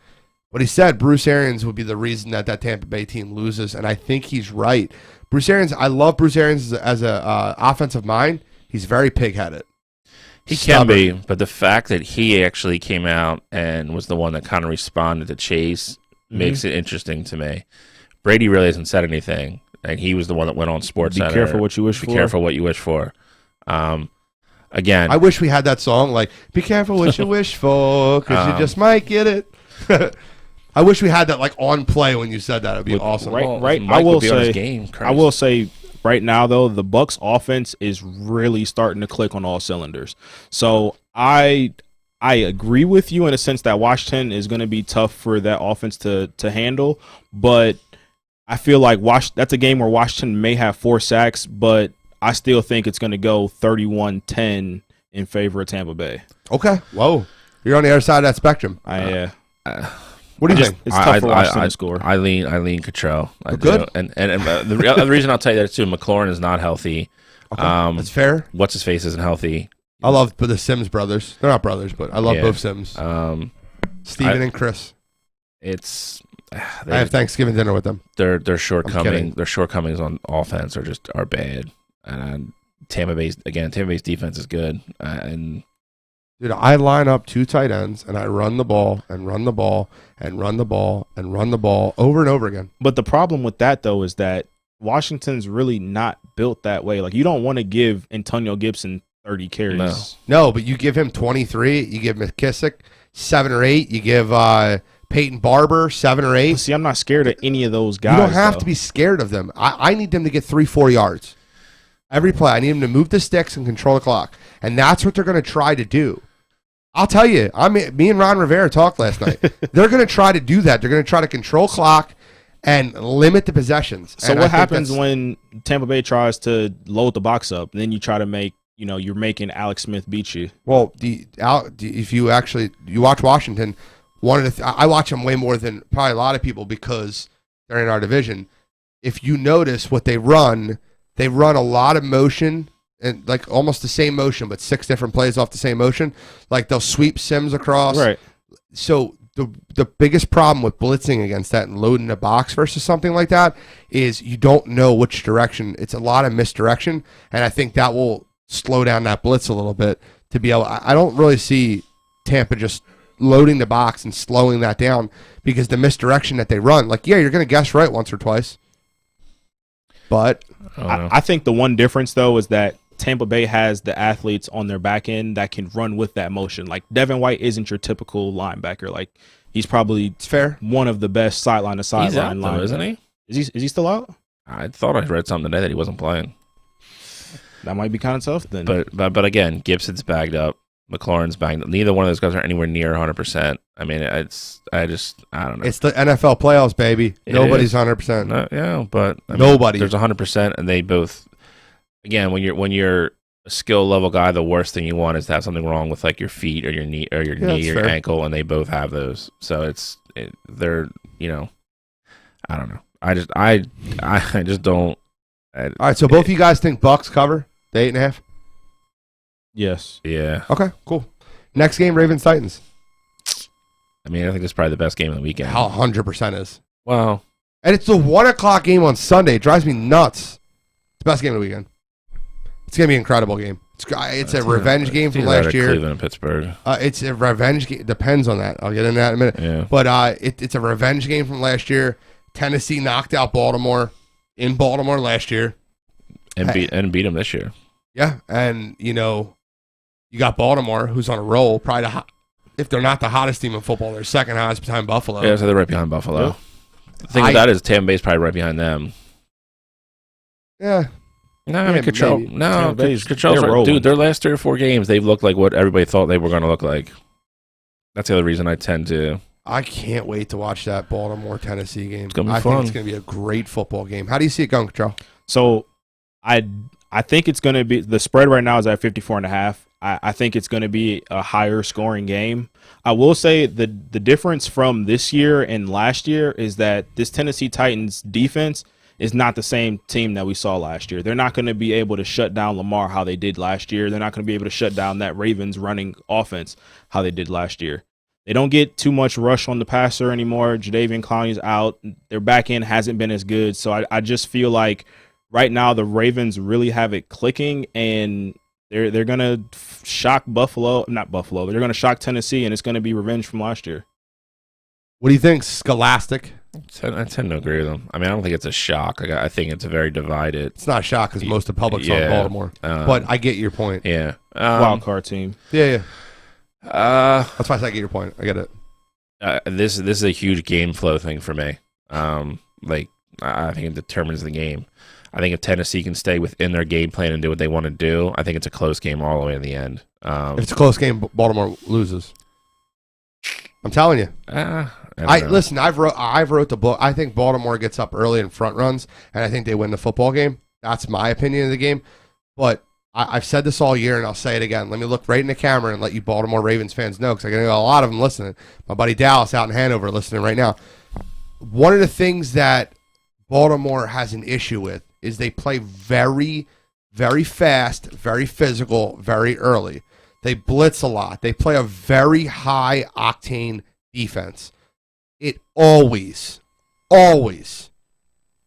but he said Bruce Arians would be the reason that Tampa Bay team loses, and I think he's right. Bruce Arians, I love Bruce Arians as a offensive mind. He's very pig-headed. He can be, but the fact that he actually came out and was the one that kind of responded to Chase makes it interesting to me. Brady really hasn't said anything, and he was the one that went on SportsCenter. Be careful what you wish for. Be careful what you wish for. Again, I wish we had that song, like, be careful what you wish for, because you just might get it. I wish we had that, like, on play when you said that. It would be awesome. Right. I will say, right now, though, the Bucs offense is really starting to click on all cylinders. So I agree with you in a sense that Washington is going to be tough for that offense to handle, but I feel like that's a game where Washington may have 4 sacks, but I still think it's going to go 31-10 in favor of Tampa Bay. Okay. Whoa. You're on the other side of that spectrum. What do you think? It's tough for Washington to score. I lean Cottrell. Good. And the other reason I'll tell you that too, McLaurin is not healthy. Okay. That's fair. What's his face isn't healthy. I love the Sims brothers. They're not brothers, but I love both Sims. Steven and Chris. I have Thanksgiving dinner with them. Their shortcomings on offense are bad. And Tampa Bay's defense is good. Dude, I line up 2 tight ends, and I run the ball, and run the ball, and run the ball, and run the ball over and over again. But the problem with that, though, is that Washington's really not built that way. Like, you don't want to give Antonio Gibson 30 carries. No, but you give him 23. You give McKissick 7 or 8. You give Peyton Barber 7 or 8. See, I'm not scared of any of those guys. You don't have to be scared of them. I need them to get 3-4 yards. Every play, I need them to move the sticks and control the clock. And that's what they're going to try to do. I'll tell you, me and Ron Rivera talked last night. They're going to try to do that. They're going to try to control clock and limit the possessions. So what happens when Tampa Bay tries to load the box up, and then you try to make, you're making Alex Smith beat you? Well, if you watch Washington, I watch them way more than probably a lot of people because they're in our division. If you notice what they run a lot of motion. And like almost the same motion, but 6 different plays off the same motion. Like they'll sweep Sims across. Right. So the biggest problem with blitzing against that and loading a box versus something like that is you don't know which direction. It's a lot of misdirection, and I think that will slow down that blitz a little bit to be able. I don't really see Tampa just loading the box and slowing that down because the misdirection that they run. Like, yeah, you're going to guess right once or twice, but I think the one difference though is that Tampa Bay has the athletes on their back end that can run with that motion. Like Devin White isn't your typical linebacker. Like he's probably one of the best sideline to sideline linebackers, isn't he? Is he still out? I thought I read something today that he wasn't playing. That might be kind of tough then. But again, Gibson's bagged up. McLaurin's banged. Neither one of those guys are anywhere near 100%. I mean, I don't know. It's the NFL playoffs, baby. Nobody's 100%. No, yeah, but I mean, Nobody. There's 100%, and they both. Again, when you're a skill level guy, the worst thing you want is to have something wrong with like your feet or your knee or your ankle, and they both have those. So they're I don't know. I just don't. All right, so both of you guys think Bucks cover the 8.5? Yes. Yeah. Okay, cool. Next game, Ravens Titans. I mean, I think it's probably the best game of the weekend. How 100% is. Well, and it's the 1 o'clock game on Sunday. It drives me nuts. It's the best game of the weekend. It's gonna be an incredible game. It's a revenge game from last year. Cleveland and Pittsburgh. It's a revenge game. Depends on that. I'll get into that in a minute. Yeah. But it's a revenge game from last year. Tennessee knocked out Baltimore in Baltimore last year. And beat them this year. Yeah, and you got Baltimore, who's on a roll. Probably if they're not the hottest team in football, they're second hottest behind Buffalo. Yeah, so they're right behind Buffalo. Yep. The thing with that is Tampa Bay's probably right behind them. Yeah. No, I mean, dude, their last 3 or 4 games, they've looked like what everybody thought they were going to look like. That's the other reason I tend to. I can't wait to watch that Baltimore-Tennessee game. It's going to be fun. I think it's going to be a great football game. How do you see it going, Control? So, I think it's going to be – the spread right now is at 54.5. I think it's going to be a higher scoring game. I will say the difference from this year and last year is that this Tennessee Titans defense – is not the same team that we saw last year. They're not going to be able to shut down Lamar how they did last year. They're not going to be able to shut down that Ravens running offense how they did last year. They don't get too much rush on the passer anymore. Jadeveon Clowney's out. Their back end hasn't been as good. So I just feel like right now the Ravens really have it clicking, and they're going to shock Buffalo. Not Buffalo, but they're going to shock Tennessee, and it's going to be revenge from last year. What do you think, Scholastic? I tend to agree with them. I mean, I don't think it's a shock. I think it's a very divided. It's not a shock because most of the public's on Baltimore. But I get your point. Yeah. Wildcard team. Yeah. That's why I get your point. I get it. This is a huge game flow thing for me. I think it determines the game. I think if Tennessee can stay within their game plan and do what they want to do, I think it's a close game all the way to the end. If it's a close game, Baltimore loses. I'm telling you. Listen. I've wrote the book. I think Baltimore gets up early in front runs, and I think they win the football game. That's my opinion of the game. But I've said this all year, and I'll say it again. Let me look right in the camera and let you Baltimore Ravens fans know, because I got a lot of them listening. My buddy Dallas out in Hanover listening right now. One of the things that Baltimore has an issue with is they play very, very fast, very physical, very early. They blitz a lot. They play a very high-octane defense. It always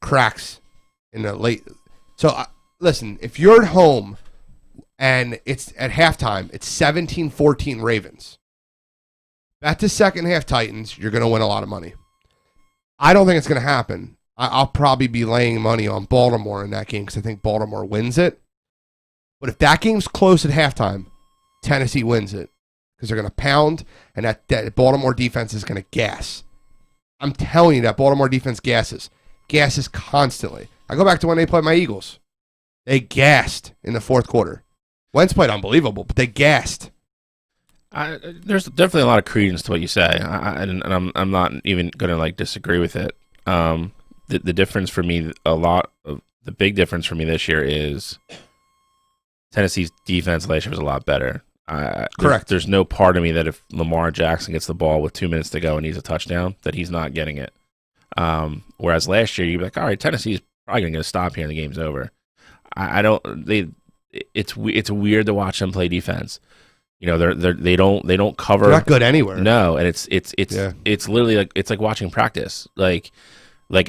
cracks in the late. So, listen, if you're at home and it's at halftime, it's 17-14 Ravens. Bet the second half Titans, you're going to win a lot of money. I don't think it's going to happen. I'll probably be laying money on Baltimore in that game because I think Baltimore wins it. But if that game's close at halftime, Tennessee wins it because they're going to pound, and that Baltimore defense is going to gas. I'm telling you, that Baltimore defense gasses constantly. I go back to when they played my Eagles. They gassed in the fourth quarter. Wentz played unbelievable, but they gassed. There's definitely a lot of credence to what you say, and I'm not even going to disagree with it. The difference for me, the big difference for me this year is Tennessee's defense last year was a lot better. Correct. There's no part of me that if Lamar Jackson gets the ball with 2 minutes to go and needs a touchdown, that he's not getting it. Whereas last year, you'd be like, all right, Tennessee's probably going to get a stop here and the game's over. It's weird to watch them play defense. They don't cover. They're not good anywhere. No, and it's literally it's like watching practice. Like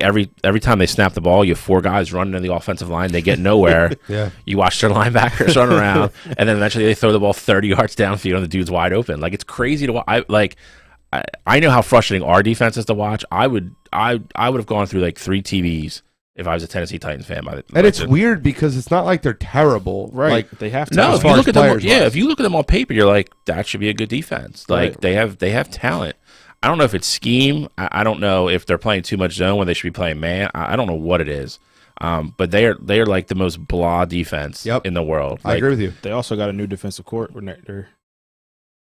every time they snap the ball, you have 4 guys running in the offensive line. They get nowhere. Yeah. You watch their linebackers run around, and then eventually they throw the ball 30 yards downfield and the dude's wide open. It's crazy to watch. I know how frustrating our defense is to watch. I would have gone through 3 TVs if I was a Tennessee Titans fan. And it's weird because it's not like they're terrible. Right. They have to. No, if you look at them, if you look at them on paper, you're like, that should be a good defense. They have talent. I don't know if it's scheme. I don't know if they're playing too much zone when they should be playing man. I don't know what it is. But they are the most blah defense in the world. I agree with you. They also got a new defensive coordinator.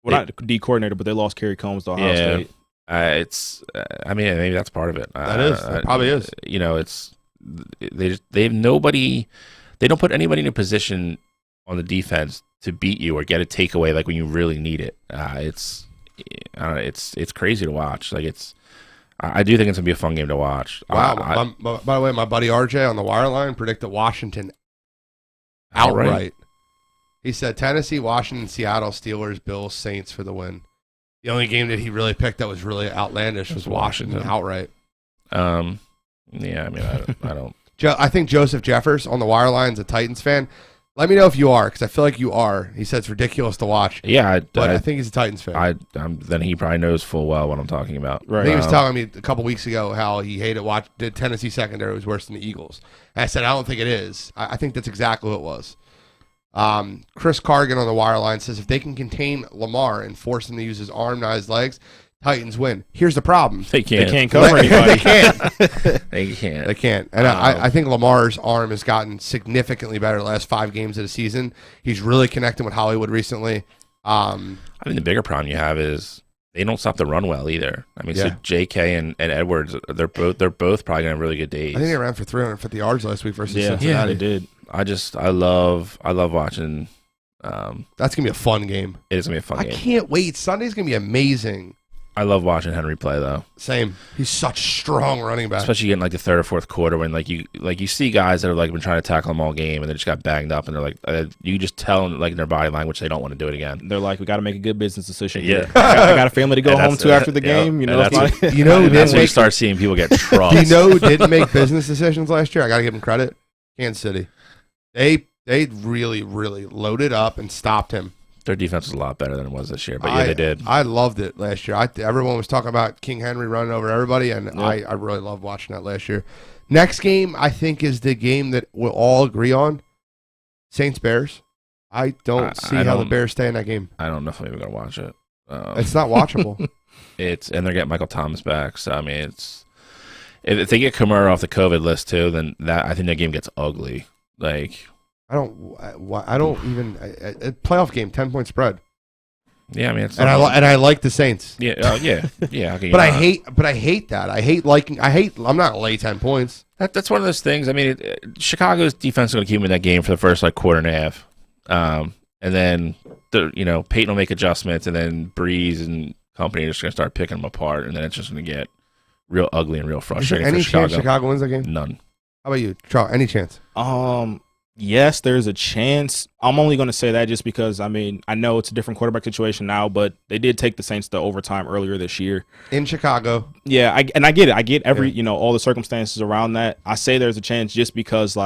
Well, not D coordinator, but they lost Kerry Combs to Ohio State. It's. I mean, maybe that's part of it. That probably is. You know, it's they have nobody. They don't put anybody in a position on the defense to beat you or get a takeaway like when you really need it. It's crazy to watch. Like I do think it's gonna be a fun game to watch. Wow. By the way, my buddy RJ on the wireline predicted Washington outright. He said Tennessee, Washington, Seattle, Steelers, Bills, Saints for the win. The only game that he really picked that was really outlandish was Washington outright. Yeah, I mean, I don't. I think Joseph Jeffers on the wireline's a Titans fan. Let me know if you are, because I feel like you are. He said it's ridiculous to watch. Yeah, but I think he's a Titans fan. Then he probably knows full well what I'm talking about. Right. I think he was telling me a couple weeks ago how he hated the Tennessee secondary was worse than the Eagles. And I said, I don't think it is. I think that's exactly what it was. Chris Cargan on the wireline says if they can contain Lamar and force him to use his arm, not his legs, Titans win. Here's the problem. They can't. They can't cover anybody. They can't. They can't. They can't. And I think Lamar's arm has gotten significantly better the last 5 games of the season. He's really connecting with Hollywood recently. I think the bigger problem you have is they don't stop the run well either. I mean, so J.K. and Edwards, they're both probably going to have really good days. I think they ran for 350 yards last week versus Cincinnati. Yeah, they did. I love watching. That's gonna be a fun game. It is gonna be a fun game. I can't wait. Sunday's gonna be amazing. I love watching Henry play though. Same. He's such a strong running back. Especially getting like the third or fourth quarter when you see guys that have like been trying to tackle him all game and they just got banged up and they're like you just tell them like in their body language they don't want to do it again. They're like, we got to make a good business decision. Yeah, I got a family to go home to after the game. You know, that's when you start seeing people get trucked. Do you know who didn't make business decisions last year? I got to give them credit. Kansas City. They really, really loaded up and stopped him. Their defense was a lot better than it was this year, but they did. I loved it last year. Everyone was talking about King Henry running over everybody, and I really loved watching that last year. Next game, I think, is the game that we'll all agree on. Saints-Bears. I don't see how the Bears stay in that game. I don't know if I'm even going to watch it. It's not watchable. And they're getting Michael Thomas back, so I mean, if they get Kamara off the COVID list too, then I think that game gets ugly. Like I don't even a playoff game, 10-point spread. Yeah, I mean, I like the Saints. Yeah, yeah. Okay, but I hate that. I'm not gonna lay 10 points. That's one of those things. I mean, Chicago's defense is going to keep them in that game for the first quarter and a half, and then Peyton will make adjustments, and then Breeze and company are just going to start picking them apart, and then it's just going to get real ugly and real frustrating. Is there any for Chicago. chance Chicago wins that game? None. How about you, Charles? Any chance? Yes, there's a chance. I'm only going to say that just because, I mean, I know it's a different quarterback situation now, but they did take the Saints to overtime earlier this year. In Chicago. Yeah, I get it. I get all the circumstances around that. I say there's a chance just because,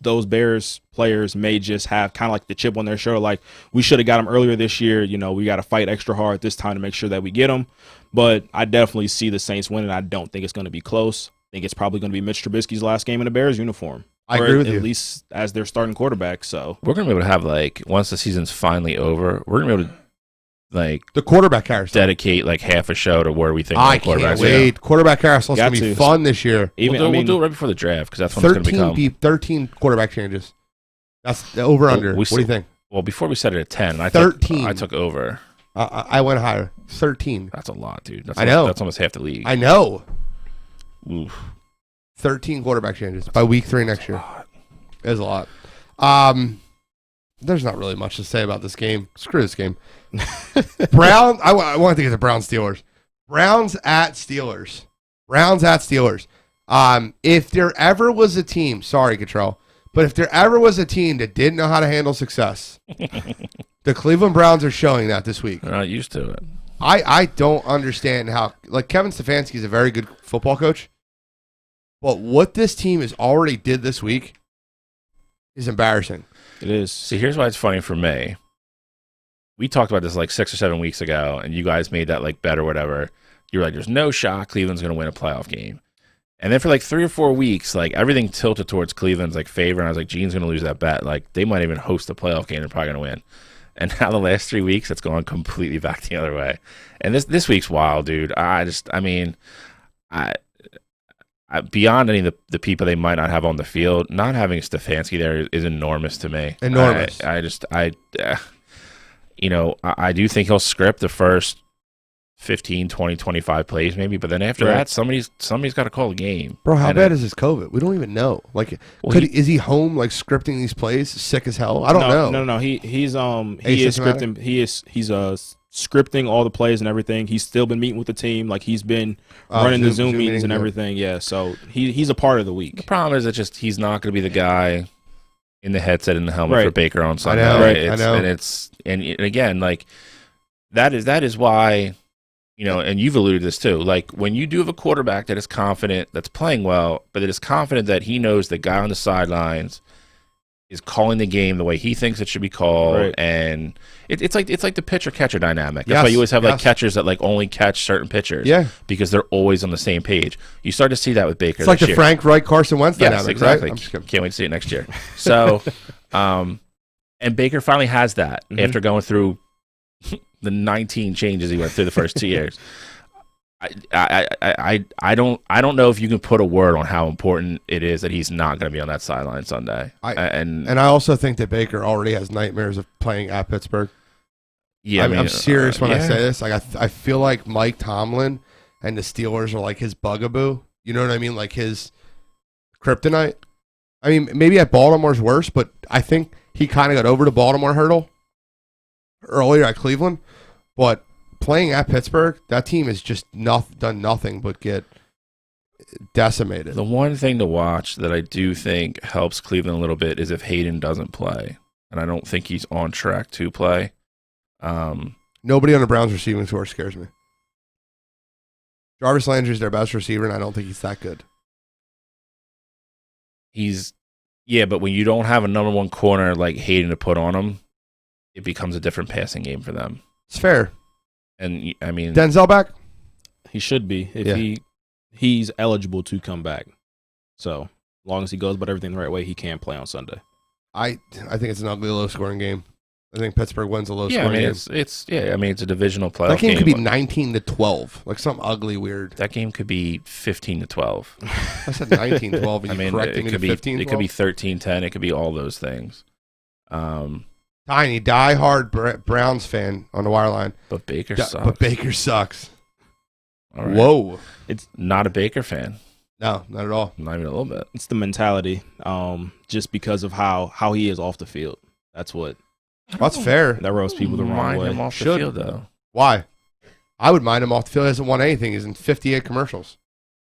those Bears players may just have kind of like the chip on their shoulder. Like, we should have got them earlier this year. We got to fight extra hard this time to make sure that we get them. But I definitely see the Saints winning. I don't think it's going to be close. I think it's probably going to be Mitch Trubisky's last game in a Bears uniform. I agree with you. At least as their starting quarterback. So we're going to be able to have, once the season's finally over, we're going to be able to, the quarterback carousel. Dedicate, half a show to where we think I the quarterbacks can't wait. Quarterback carousel is going to be fun this year. We'll do it right before the draft because that's when it's going to become. 13 quarterback changes. That's the over-under. What do you think? Well, before we set it at 10, 13. I took over. I went higher. 13. That's a lot, dude. I know. That's almost half the league. I know. Oof. 13 quarterback changes by week 3 next year. It's a lot. There's not really much to say about this game. Screw this game. Brown. I want to think it's the Browns Steelers. Browns at Steelers. If there ever was a team, sorry, Cottrell, but if there ever was a team that didn't know how to handle success, the Cleveland Browns are showing that this week. They're not used to it. I don't understand how, Kevin Stefanski is a very good football coach, but what this team has already did this week is embarrassing. It is. See, here's why it's funny for me. We talked about this 6 or 7 weeks ago, and you guys made that bet or whatever. You were like, there's no shot Cleveland's going to win a playoff game. And then for 3 or 4 weeks, everything tilted towards Cleveland's favor, and I was like, Gene's going to lose that bet. They might even host a playoff game. They're probably going to win. And now the last 3 weeks, it's gone completely back the other way. And this week's wild, dude. Beyond any of the people they might not have on the field, not having Stefanski there is enormous to me. Enormous. I do think he'll script the first 15, 20, 25 plays maybe, but then after that, somebody's got to call the game. Bro, how bad is his COVID? We don't even know. Like, is he home like scripting these plays, sick as hell? I don't know. No. He's scripting. He's scripting all the plays and everything. He's still been meeting with the team. Like, he's been running the Zoom meetings and everything. Yeah, so he's a part of the week. The problem is that he's not going to be the guy in the headset and the helmet for Baker on Sunday. I know. And again, like that is why. And you've alluded to this too. Like, when you do have a quarterback that is confident, that's playing well, but that is confident that he knows the guy on the sidelines is calling the game the way he thinks it should be called, and it's like the pitcher catcher dynamic. That's why you always have like catchers that like only catch certain pitchers, because they're always on the same page. You start to see that with Baker. It's like the Frank Reich Carson Wentz dynamic, exactly. Right? Can't wait to see it next year. So, and Baker finally has that after going through the 19 changes he went through the first 2 years. I don't know if you can put a word on how important it is that he's not going to be on that sideline Sunday. And I also think that Baker already has nightmares of playing at Pittsburgh. Yeah, I'm serious when I say this. Like, I feel like Mike Tomlin and the Steelers are like his bugaboo. You know what I mean? Like his kryptonite. I mean, maybe at Baltimore's worse, but I think he kind of got over the Baltimore hurdle earlier at Cleveland. But playing at Pittsburgh, that team has just done nothing but get decimated. The one thing to watch that I do think helps Cleveland a little bit is if Hayden doesn't play. And I don't think he's on track to play. Nobody on the Browns receiving corps scares me. Jarvis Landry is their best receiver, and I don't think he's that good. But when you don't have a number one corner like Hayden to put on him, it becomes a different passing game for them. It's fair. And I mean, Denzel back? He should be if he's eligible to come back. So, as long as he goes about everything the right way, he can play on Sunday. I think it's an ugly low-scoring game. I think Pittsburgh wins a low-scoring game. It's a divisional playoff. That game could be 19-12, like something ugly weird. That game could be 15-12. I said 19-12, and you corrected me to 15-12? It could be 13-10. It could be all those things. Tiny, diehard Browns fan on the wireline. But Baker sucks. All right. Whoa. It's not a Baker fan. No, not at all. Not even a little bit. It's the mentality, just because of how he is off the field. That's fair. That rubs people the wrong mind way. Him off the field, though. Why? I would mind him off the field. He hasn't won anything. He's in 58 commercials.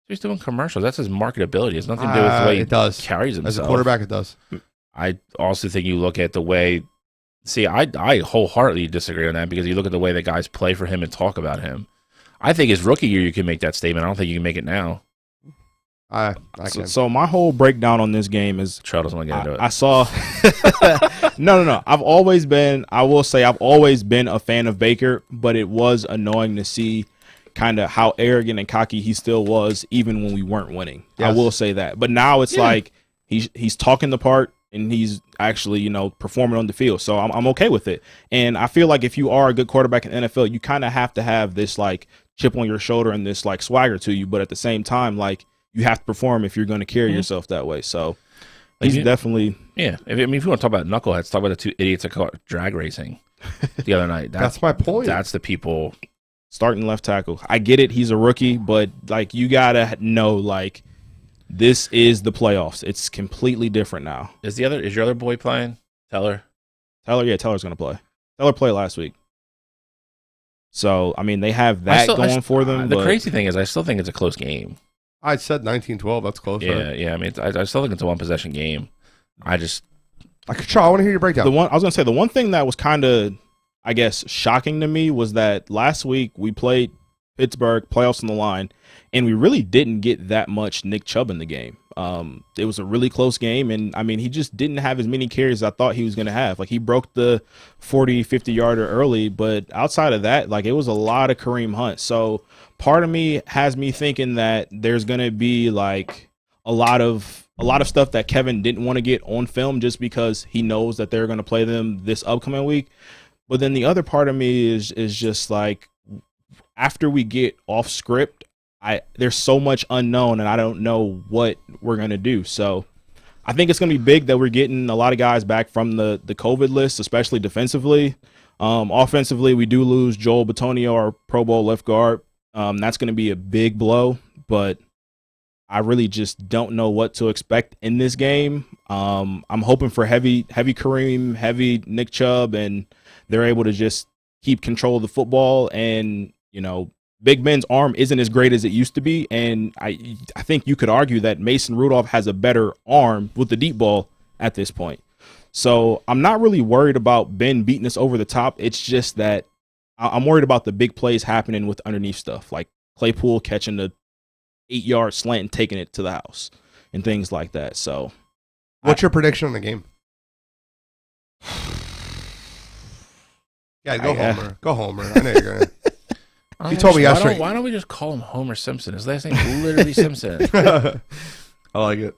He's doing commercials. That's his marketability. It has nothing to do with the way he carries himself. As a quarterback, it does. I also think you look at the way. See, I wholeheartedly disagree on that because you look at the way the guys play for him and talk about him. I think his rookie year you can make that statement. I don't think you can make it now. I can. So my whole breakdown on this game is Charles doesn't want to get into it. I saw No. I've always been a fan of Baker, but it was annoying to see kind of how arrogant and cocky he still was even when we weren't winning. Yes. I will say that. But now it's like he's talking the part and he's actually, performing on the field. So I'm okay with it. And I feel like if you are a good quarterback in the NFL, you kind of have to have this like chip on your shoulder and this like swagger to you. But at the same time, like you have to perform if you're going to carry yourself that way. So he's definitely. Yeah. If you want to talk about knuckleheads, talk about the two idiots that caught drag racing the other night. That's my point. That's the people. Starting left tackle. I get it. He's a rookie, but like you got to know like this is the playoffs. It's completely different now. Is your other boy playing? Teller? Yeah, Teller's going to play. Teller played last week. So, I mean, they have that going for them. The crazy thing is I still think it's a close game. I said 19-12. That's close. Yeah. I mean, I still think it's a one-possession game. I want to hear your breakdown. I was going to say, the one thing that was kind of, I guess, shocking to me was that last week we played Pittsburgh, playoffs on the line, and we really didn't get that much Nick Chubb in the game. It was a really close game, and, I mean, he just didn't have as many carries as I thought he was going to have. Like, he broke the 40, 50-yarder early, but outside of that, like, it was a lot of Kareem Hunt. So part of me has me thinking that there's going to be, like, a lot of stuff that Kevin didn't want to get on film just because he knows that they're going to play them this upcoming week. But then the other part of me is just, like, after we get off script, there's so much unknown, and I don't know what we're going to do. So I think it's going to be big that we're getting a lot of guys back from the COVID list, especially defensively. Offensively, we do lose Joel Bitonio, our Pro Bowl left guard. That's going to be a big blow, but I really just don't know what to expect in this game. I'm hoping for heavy Kareem, heavy Nick Chubb, and they're able to just keep control of the football. And, you know, Big Ben's arm isn't as great as it used to be, and I think you could argue that Mason Rudolph has a better arm with the deep ball at this point. So I'm not really worried about Ben beating us over the top. It's just that I'm worried about the big plays happening with underneath stuff, like Claypool catching the 8-yard slant and taking it to the house and things like that. So what's your prediction on the game? Yeah, go Homer. Go Homer. I know you're going to. You told me yesterday. Why don't we just call him Homer Simpson? His last name is literally Simpson. I like it.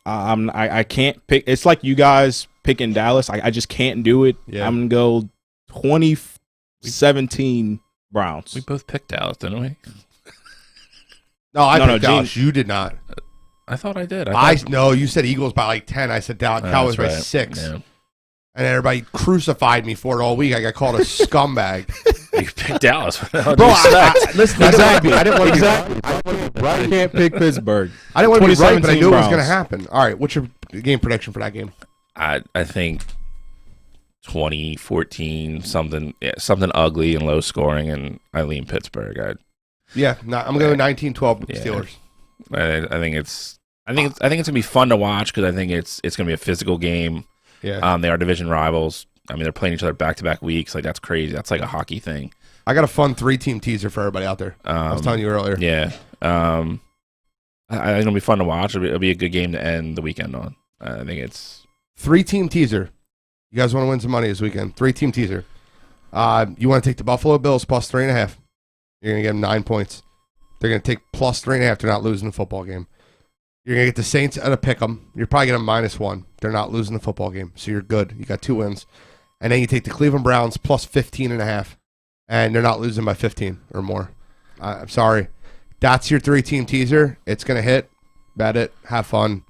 I can't pick. It's like you guys picking Dallas. I just can't do it. Yeah. I'm going to go 2017 Browns. We both picked Dallas, didn't we? No, I picked Dallas. You did not. I thought I did. No, you said Eagles by like 10. I said Dallas Cowboys by 6. Yeah. And everybody crucified me for it all week. I got called a scumbag. You picked Dallas. Bro, listen, exactly. I didn't want to be right. I can't pick Pittsburgh. I didn't want to be right, but I knew it was going to happen. All right, what's your game prediction for that game? I think 2014, something ugly and low scoring, and I lean Pittsburgh. I'm going 19-12 Steelers. I think it's gonna be fun to watch because I think it's gonna be a physical game. Yeah. They are division rivals. I mean, they're playing each other back-to-back weeks. Like, that's crazy. That's like a hockey thing. I got a fun 3-team teaser for everybody out there. I was telling you earlier. Yeah. I think it'll be fun to watch. It'll be a good game to end the weekend on. I think it's 3-team teaser. You guys want to win some money this weekend? 3-team teaser. You want to take the Buffalo Bills plus 3.5. You're going to get them 9 points. They're going to take plus 3.5. They're not losing the football game. You're going to get the Saints at a Pickem. You're probably getting -1. They're not losing the football game, so you're good. You got 2 wins. And then you take the Cleveland Browns plus 15.5, and they're not losing by 15 or more. I'm sorry. That's your 3-team teaser. It's going to hit. Bet it. Have fun.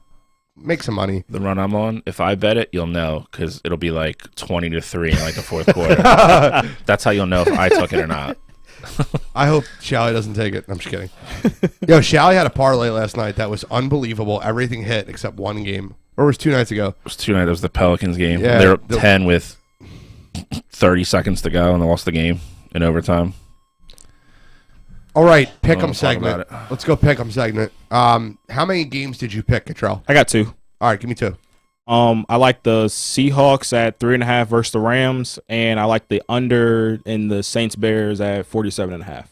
Make some money. the run I'm on. If I bet it, you'll know because it'll be like 20-3 in like the fourth quarter. That's how you'll know if I took it or not. I hope Shally doesn't take it. I'm just kidding. Yo, Shally had a parlay last night that was unbelievable. Everything hit except one game. Or it was 2 nights ago. It was 2 nights. It was the Pelicans game. Yeah, They're up 10 with 30 seconds to go, and they lost the game in overtime. All right, Pickem segment. Let's go Pickem segment. How many games did you pick, Cottrell? I got 2. All right, give me 2. I like the Seahawks at 3.5 versus the Rams, and I like the under in the Saints Bears at 47.5.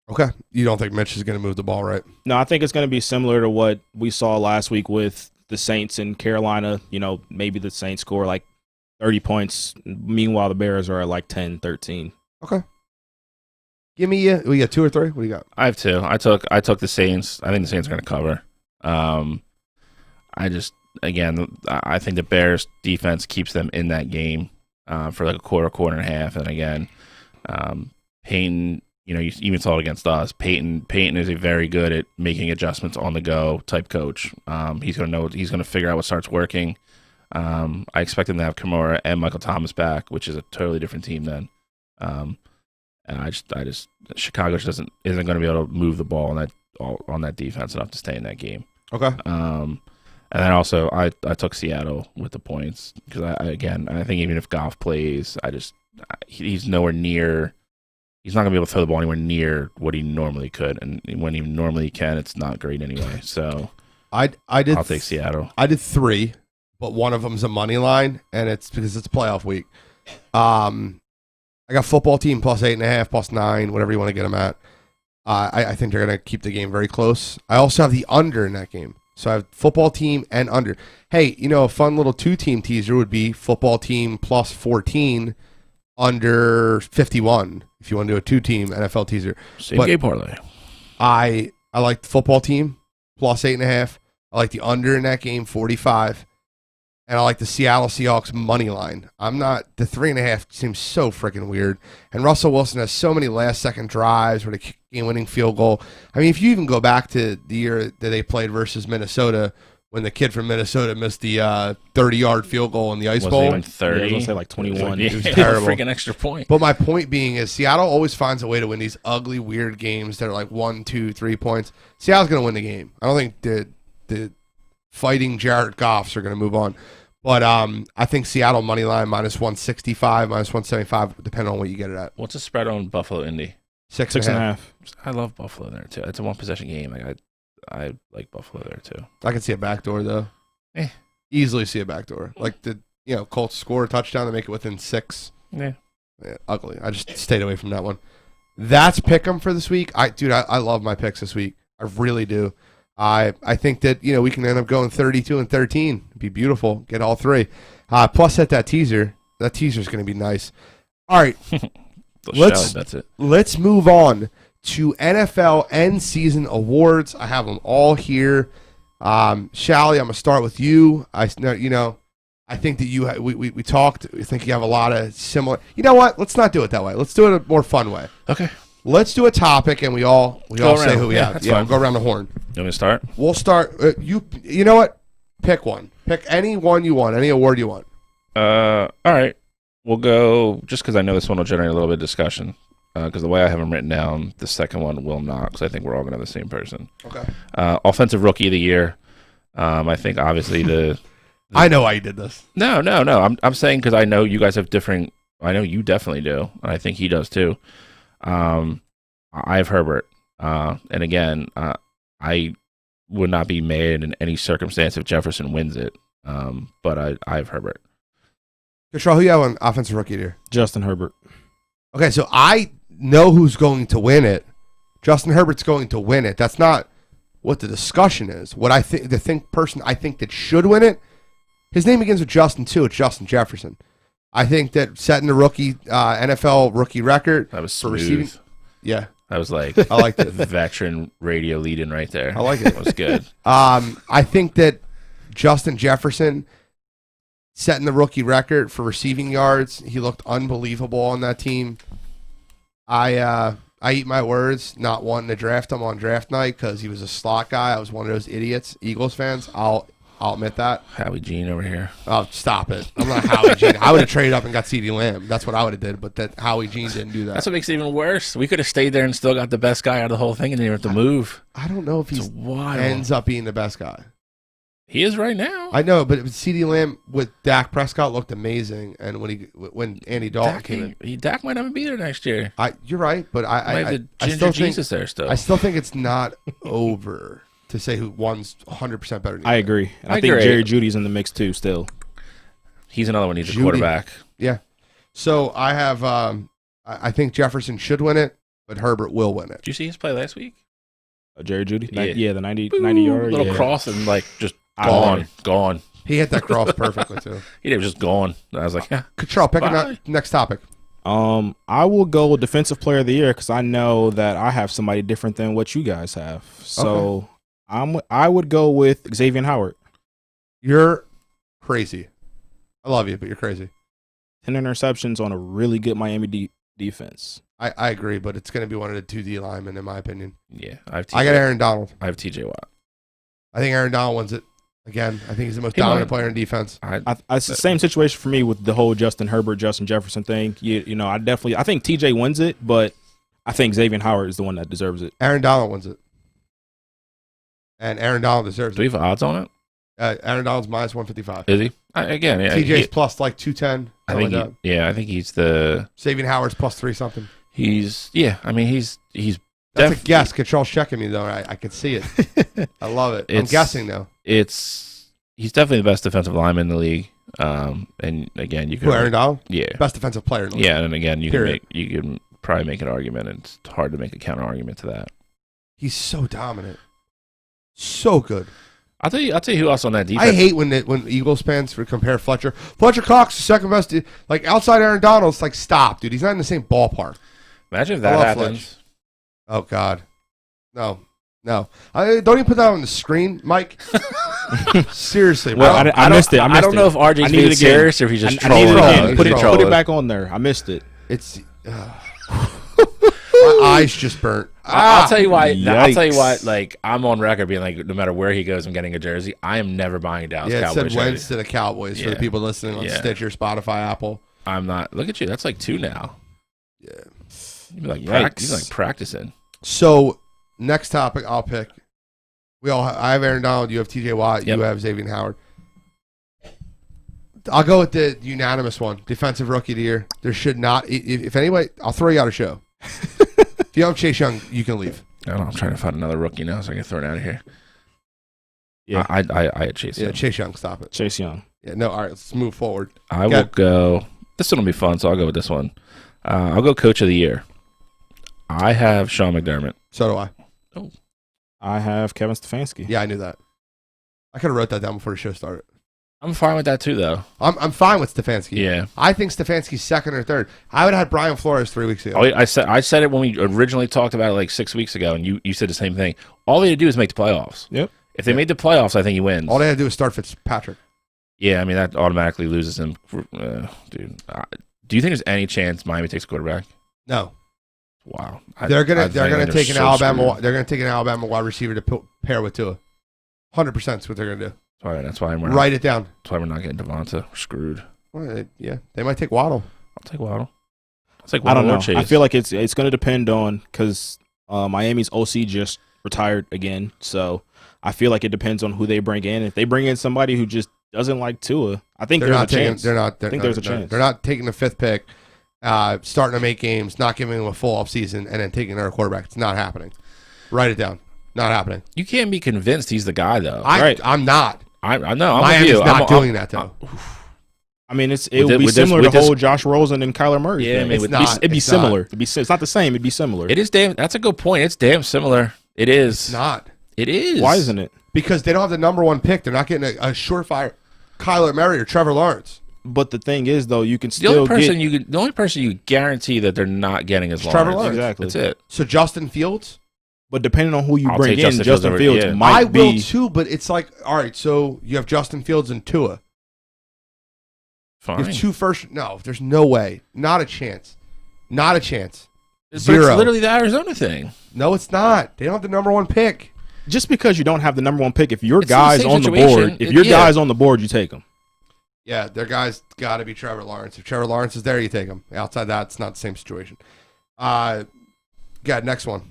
Okay. You don't think Mitch is going to move the ball, right? No, I think it's going to be similar to what we saw last week with the Saints in Carolina. You know, maybe the Saints score like 30 points. Meanwhile, the Bears are at like 10, 13. Okay. Give me we got 2 or 3? What do you got? I have 2. I took the Saints. I think the Saints are going to cover. I think the Bears defense keeps them in that game for like a quarter and a half. And again, Peyton, you even saw it against us. Peyton is a very good at making adjustments on the go type coach. He's going to figure out what starts working. I expect him to have Kamara and Michael Thomas back, which is a totally different team then. And Chicago just isn't going to be able to move the ball on that defense enough to stay in that game. Okay. And then also I took Seattle with the points because I think even if Goff plays, he's nowhere near. He's not going to be able to throw the ball anywhere near what he normally could, and when he normally can, it's not great anyway. So I'll take Seattle. I did 3, but one of them's a money line, and it's because it's playoff week. I got football team plus 8.5, plus 9, whatever you want to get them at. I think they're going to keep the game very close. I also have the under in that game. So I have football team and under. Hey, a fun little 2-team teaser would be football team plus 14 under 51 if you want to do a 2-team NFL teaser. Same game parlay. I like the football team plus 8.5. I like the under in that game, 45. And I like the Seattle Seahawks money line. The 3.5 seems so freaking weird. And Russell Wilson has so many last-second drives where they kick game-winning field goal. I mean, if you even go back to the year that they played versus Minnesota when the kid from Minnesota missed the 30-yard field goal in the Ice Wasn't Bowl. even 30. I was gonna say like 21. It was terrible. Freaking extra point. But my point being is Seattle always finds a way to win these ugly, weird games that are like 1, 2, 3 points. Seattle's going to win the game. I don't think the fighting Jared Goffs are going to move on. But I think Seattle money line minus 165, minus 175, depending on what you get it at. What's the spread on Buffalo Indy? 6.5. I love Buffalo there too. It's a one possession game. Like I like Buffalo there too. I can see a backdoor though. Easily see a backdoor. Like Colts score a touchdown to make it within 6. Yeah, ugly. I just stayed away from that one. That's Pickem for this week. I love my picks this week. I really do. I think that we can end up going 32-13. It'd be beautiful. Get all 3. Plus hit that teaser. That teaser is going to be nice. All right. Let's move on to NFL end season awards. I have them all here. Shally, I'm gonna start with you. I think that we talked. I think you have a lot of similar. You know what? Let's not do it that way. Let's do it a more fun way. Okay. Let's do a topic and we all say who we have. That's fine. We'll go around the horn. You want me to start? We'll start. You know what? Pick one. Pick any one you want. Any award you want. All right. We'll go just because I know this one will generate a little bit of discussion. Because the way I have them written down, the second one will not. Because I think we're all going to have the same person. Okay. Offensive Rookie of the Year. I think obviously the. I know why you did this. No. I'm saying because I know you guys have different. I know you definitely do, and I think he does too. I have Herbert, and again, I would not be mad in any circumstance if Jefferson wins it. But I have Herbert. Control, who you have on offensive rookie here? Justin Herbert. Okay, so I know who's going to win it. Justin Herbert's going to win it. That's not what the discussion is. What I think, person I think that should win it, his name begins with Justin too. It's Justin Jefferson. I think that setting the rookie NFL rookie record That was for smooth. receiving. Yeah, I was like, I liked it. Veteran radio lead-in right there. I like it. It was good. I think that Justin Jefferson setting the rookie record for receiving yards. He looked unbelievable on that team. I eat my words not wanting to draft him on draft night because he was a slot guy. I was one of those idiots, Eagles fans. I'll admit that. Howie Gene over here. Oh, stop it. I'm not Howie Gene. I would have traded up and got CeeDee Lamb. That's what I would have did, but that Howie Gene didn't do that. That's what makes it even worse. We could have stayed there and still got the best guy out of the whole thing and didn't have to move. I don't know if he ends up being the best guy. He is right now. I know, but CeeDee Lamb with Dak Prescott looked amazing, and when Andy Dalton came in, Dak might not be there next year. You're right, but I still think Jesus there still. I still think it's not over to say who one's 100% better than I agree. I think agree. Jerry Judy's in the mix too. Still, He's another one. He's a quarterback. Yeah. So I have. I think Jefferson should win it, but Herbert will win it. Did you see his play last week? Jerry Judy. Yeah. The 90-yard little cross and just gone. He hit that cross perfectly too. He was just gone. I was like, yeah. Control. Pick a next topic. I will go defensive player of the year because I know that I have somebody different than what you guys have. So I would go with Xavier Howard. You're crazy. I love you, but you're crazy. 10 interceptions on a really good Miami defense. I agree, but it's going to be one of the 2D linemen in my opinion. Yeah, I got Aaron Donald. I have TJ Watt. I think Aaron Donald wins it. Again, I think he's the most dominant player in defense. It's the same situation for me with the whole Justin Herbert, Justin Jefferson thing. I think TJ wins it, but I think Xavier Howard is the one that deserves it. Aaron Donald wins it. And Aaron Donald deserves it. Do we have odds on it? Aaron Donald's minus 155. Is he? Again, yeah. TJ's plus like 210. I think he's the Xavier Howard's plus 3 something. He's That's a guess. Control's checking me though. I can see it. I love it. I'm guessing though. He's definitely the best defensive lineman in the league. And again, you can Aaron Donald? Yeah. Best defensive player in the league. Yeah, and again, you can probably make an argument, and it's hard to make a counter argument to that. He's so dominant. So good. I'll tell you who else on that defense. I hate when Eagles fans compare Fletcher. Fletcher Cox is second best. Like outside Aaron Donald, it's like stop, dude. He's not in the same ballpark. Imagine if that happens. Fletch. Oh God, no. Don't even put that on the screen, Mike. Seriously, bro. Well, I missed it. I don't know if RJ's being serious or if he's just trolling. Put it back on there. I missed it. It's. My eyes just burnt. I'll tell you why. I'll tell you Yikes. why. Like, I'm on record being like, no matter where he goes, I'm getting a jersey. I am never buying a Dallas Yeah, it Cowboys said wins jersey. to the Cowboys for the Yeah. people listening on Yeah. Stitcher, Spotify, Apple. I'm not. Look at you. That's like 2 now. Yeah. You've been like, Yikes. practicing. So next topic I'll pick. I have Aaron Donald. You have T.J. Watt. Yep. You have Xavier Howard. I'll go with the unanimous one. Defensive Rookie of the Year. There should not. If anybody, I'll throw you out of show. If you don't have Chase Young, you can leave. I don't know. I'm trying to find another rookie now so I can throw it out of here. Yeah. I had Chase. Yeah, Young. Chase Young. Stop it. Chase Young. Yeah, no. All right, let's move forward. I will go. This one will be fun, so I'll go with this one. I'll go Coach of the Year. I have Sean McDermott. So do I. I have Kevin Stefanski. Yeah, I knew that. I could have wrote that down before the show started. I'm fine with that too, though. I'm fine with Stefanski. Yeah. I think Stefanski's second or third. I would have had Brian Flores 3 weeks ago. I said it when we originally talked about it like 6 weeks ago, and you said the same thing. All they had to do is make the playoffs. Yep. If they made the playoffs, I think he wins. All they had to do is start Fitzpatrick. Yeah, I mean, that automatically loses him. Dude, do you think there's any chance Miami takes a quarterback? No. Wow. They're gonna take an Alabama. Screwed. They're gonna take an Alabama wide receiver to pair with Tua. 100% is what they're gonna do. That's why we're not, Write it down. That's why we're not getting Devonta. We're screwed. Well, yeah, they might take Waddle. I'll take Waddle. I'll take I Waddle don't know. or Chase. I feel like it's going to depend on because Miami's OC just retired again, so I feel like it depends on who they bring in. If they bring in somebody who just doesn't like Tua, I think there's a chance. I think there's a chance. They're not taking the 5th pick, starting to make games, not giving them a full offseason, and then taking another quarterback. It's not happening. Write it down. Not happening. You can't be convinced he's the guy, though. I'm not. I know. I'm Miami's with you. not doing that, though. I mean, it would be similar to the whole Josh Rosen and Kyler Murray Yeah, thing. I mean, It'd be similar. It's not the same. It'd be similar. It is damn. That's a good point. It's damn similar. It is. It's not. It is. Why isn't it? Because they don't have the number 1 pick. They're not getting a surefire Kyler Murray or Trevor Lawrence. But the thing is, though, you can The still only person you guarantee that they're not getting is Trevor Lawrence. Lawrence. Exactly. That's it. So Justin Fields? But depending on who you I'll bring take in, Justin Fields yeah. might I will be. too, but it's like, all right, so you have Justin Fields and Tua. Fine. You have 2 first. No, there's no way. Not a chance. Not a chance. But Zero. It's literally the Arizona thing. No, it's not. They don't have the number 1 pick. Just because you don't have the number 1 pick, if your It's the guy's same on the situation. board, if your Yeah. guy's on the board, you take him. Yeah, their guy's got to be Trevor Lawrence. If Trevor Lawrence is there, you take him. Outside that, it's not the same situation. Next one.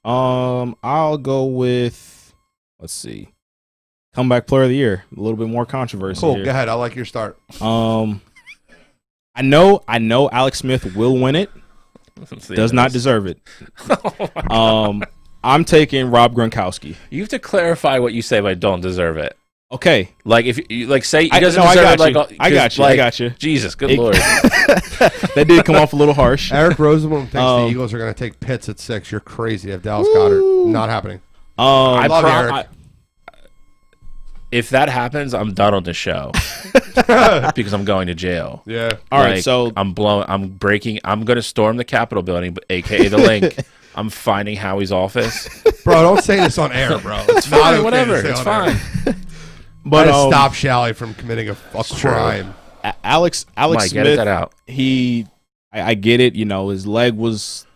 I'll go with. Let's see. Comeback Player of the Year. A little bit more controversy. Cool. here. Go ahead. I like your start. I know Alex Smith will win it. Does not deserve it. I'm taking Rob Gronkowski. You have to clarify what you say by don't deserve it. Okay. Like if you like say he I doesn't got deserve it. you. Like I got you. like, I got you. Jesus, good It- lord. That did come off a little harsh. Eric Rosenblum thinks the Eagles are going to take Pitts at 6. You're crazy. They have Dallas Goedert. Not happening. I love Eric. If that happens, I'm done on the show because I'm going to jail. Yeah. All right, so I'm breaking. I'm going to storm the Capitol building, aka the link. I'm finding Howie's office. Bro, don't say this on air, bro. It's not Fine, okay whatever. to say It's on fine. air. but Try to stop Shally from committing a crime. Alex Mike, Smith, edit that out. I get it. You know, his leg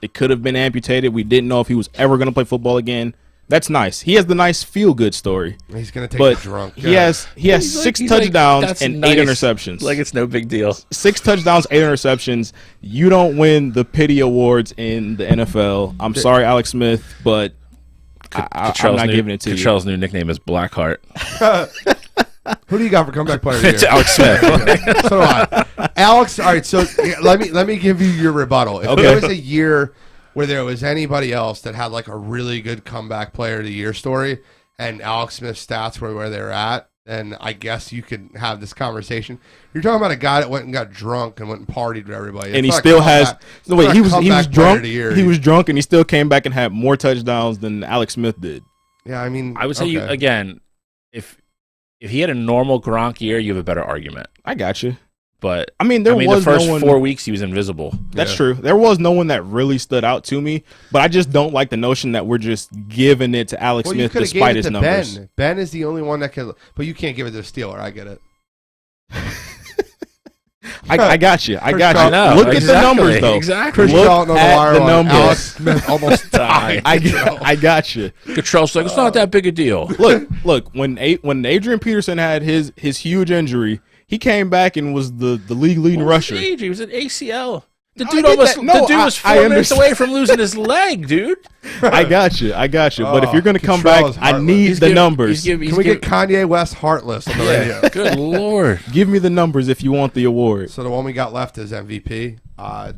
it could have been amputated. We didn't know if he was ever going to play football again. That's nice. He has the nice feel-good story. He's going to take But the drunk. he has He's 6 like, touchdowns that's and nice. 8 interceptions. Like it's no big deal. 6 touchdowns, 8 interceptions. You don't win the pity awards in the NFL. I'm sorry, Alex Smith, but I'm not giving it to you. Cottrell's new nickname is Blackheart. Who do you got for comeback player of the It's year? Alex Smith. So do I. Alex, all right, so let me give you your rebuttal. If there was a year where there was anybody else that had like a really good comeback player of the year story and Alex Smith's stats were where they're at, then I guess you could have this conversation. You're talking about a guy that went and got drunk and went and partied with everybody. And It's he not a still has comeback- no wait, it's he not a was comeback player drunk. of the year. He was drunk and he still came back and had more touchdowns than Alex Smith did. Yeah, I mean, I would say you okay. again, if he had a normal Gronk year, you have a better argument. I got you. But I mean, there the was first no one, 4 weeks he was invisible. That's true. There was no one that really stood out to me, but I just don't like the notion that we're just giving it to Alex Well, you Smith could have despite gave it his to numbers. Ben. Ben is the only one that can, but you can't give it to the Steeler. I get it. I got you. I got Charles- you. No, Look at the exactly, numbers, though. exactly. Chris Look Charlton on the at wire the line. numbers. Alex Smith almost died. I got you. Cottrell's like, it's not that big a deal. Look. When Adrian Peterson had his huge injury, he came back and was the league leading rusher. He was an ACL. The I dude get almost that. No, the dude was I 4 minutes understand. away from losing his leg, dude. I got you. But if you're gonna come back, Cottrell is I heartless. need the numbers. Can we get Kanye West Heartless on the radio? Good lord. Give me the numbers if you want the award. So the one we got left is MVP.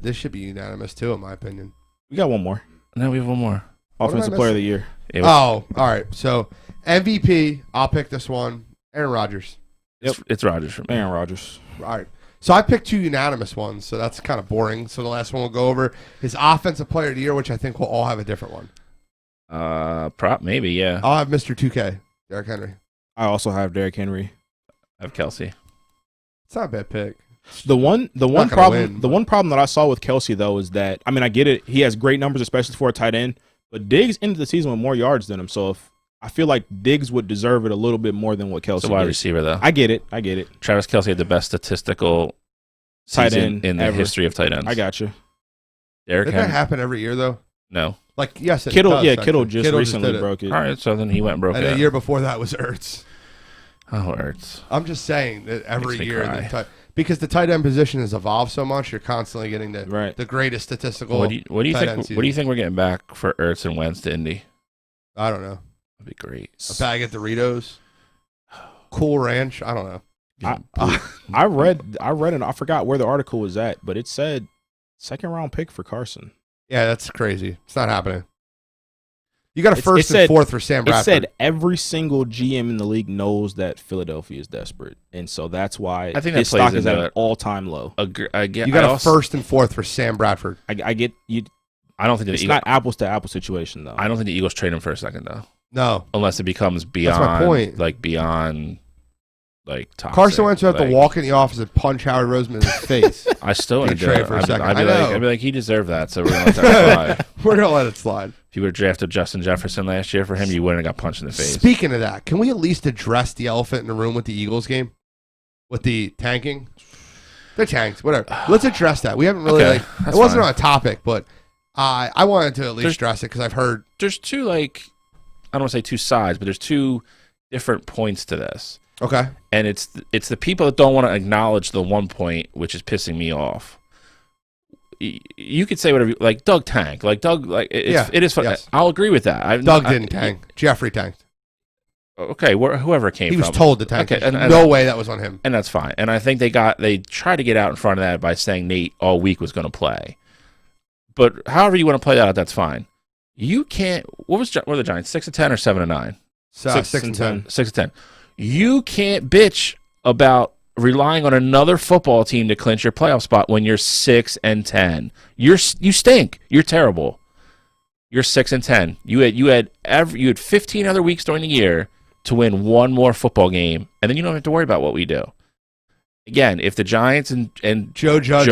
This should be unanimous too, in my opinion. We got one more. Now we have one more. Offensive player of the year. Oh, all right. So MVP, I'll pick this one. Aaron Rodgers. It's Rodgers for me. Aaron Rodgers. All right. So I picked 2 unanimous ones, so that's kind of boring. So the last one we'll go over his offensive player of the year, which I think we'll all have a different one. Prop maybe, yeah. I'll have Mr. 2K, Derrick Henry. I also have Derrick Henry. I have Kelsey. It's not a bad pick. The one gonna problem win, the one problem that I saw with Kelsey though is that I get it. He has great numbers, especially for a tight end. But Diggs ended the season with more yards than him, so if I feel like Diggs would deserve it a little bit more than what Kelsey It's a wide did. receiver, though. I get it. Travis Kelsey had the best statistical Tight season end in the ever. history of tight ends. I got you. Derrick Did that Henry. happen every year, though? No. Like, yes, it Kittle, does, yeah, actually. Kittle just recently did it. broke it. All right, so then he went and broke And it. the year before that was Ertz. Oh, Ertz. I'm just saying that every Makes me year, cry. because the tight end position has evolved so much, you're constantly getting the greatest statistical. What do you tight think? end What do season. you think we're getting back for Ertz and Wentz to Indy? I don't know. That'd be great. A bag of Doritos, Cool Ranch. I don't know. I read and I forgot where the article was at, but it said 2nd round pick for Carson. Yeah, that's crazy. It's not happening. You got a first It and said- 4th for Sam Bradford. It said every single GM in the league knows that Philadelphia is desperate, and so that's why I think that his plays stock is into at an it. all-time low. I get. You got I a also- first and 4th for Sam Bradford. I get you. I don't think the It's Eagles, not apples to apples situation though. I don't think the Eagles trade him for a second though, No. unless it becomes beyond. my point. Beyond toxic. Carson Wentz would have to Like, walk in the office and punch Howard Roseman in his face. I still want to Be do trade it. for a second. I'd I know. I'd be like, he deserved that, so we're gonna let that slide. We're going to let it slide. If you would have drafted Justin Jefferson last year for him, you wouldn't have got punched in the face. Speaking of that, can we at least address the elephant in the room with the Eagles game? With the tanking? They're tanked, whatever. Let's address that. We haven't really, Okay, it that's wasn't fine. on a topic, but I wanted to at least address it because I've heard. There's two, I don't want to say two sides, but there's two different points to this. Okay. And it's the people that don't want to acknowledge the one point, which is pissing me off. You could say whatever, like Doug tanked, it is fun. Yes. I'll agree with that. Doug didn't tank. Jeffrey tanked. Okay, whoever it came He from. was told to tank. Okay, There's no way that was on him. And that's fine. And I think they tried to get out in front of that by saying Nate all week was going to play. But however you want to play that out, that's fine. You can't. What were the Giants? 6-10 or 7-9? 6-10. 6-10. You can't bitch about relying on another football team to clinch your playoff spot when you're 6-10. You stink. You're terrible. You're 6-10. You had 15 other weeks during the year to win one more football game, and then you don't have to worry about what we do. Again, if the Giants and Joe Judge,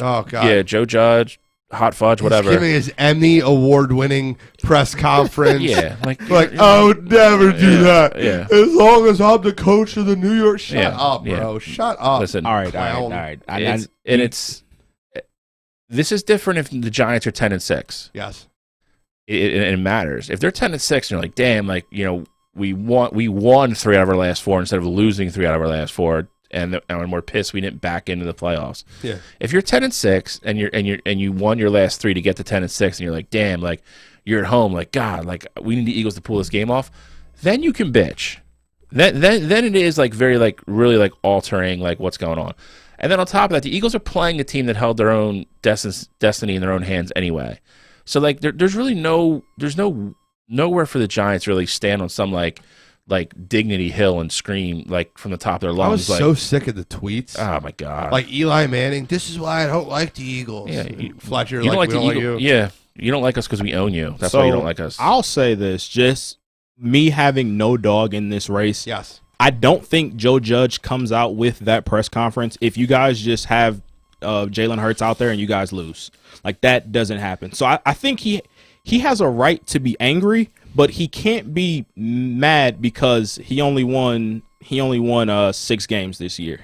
oh god, yeah, Joe Judge, hot fudge, whatever. He's giving his Emmy award-winning press conference. Yeah, I would never do that. Yeah. As long as I'm the coach of the New York. Shut Yeah, up, bro. yeah. Shut up. Listen, all right. This is different if the Giants are 10-6. Yes. It matters. If they're 10-6 and you're like, damn, we won 3 out of our last 4 instead of losing 3 out of our last 4, and we're pissed we didn't back into the playoffs. Yeah. If you're 10-6 and you won your last 3 to get to 10-6, and you're like, damn, you're at home, God, we need the Eagles to pull this game off, then you can bitch. Then it is very really altering what's going on. And then on top of that, the Eagles are playing a team that held their own destiny in their own hands anyway. So there's really nowhere for the Giants to really stand on some dignity hill and scream from the top of their lungs. I was so sick of the tweets. Oh my god! Eli Manning. This is why I don't like the Eagles. Yeah, Fletcher. You don't like we the don't Eagles. like you. Yeah, you don't like us because we own you. That's why you don't like us. I'll say this: just me having no dog in this race. Yes. I don't think Joe Judge comes out with that press conference if you guys just have Jalen Hurts out there and you guys lose. That doesn't happen. So I think he has a right to be angry, but he can't be mad because he only won he only won 6 games this year.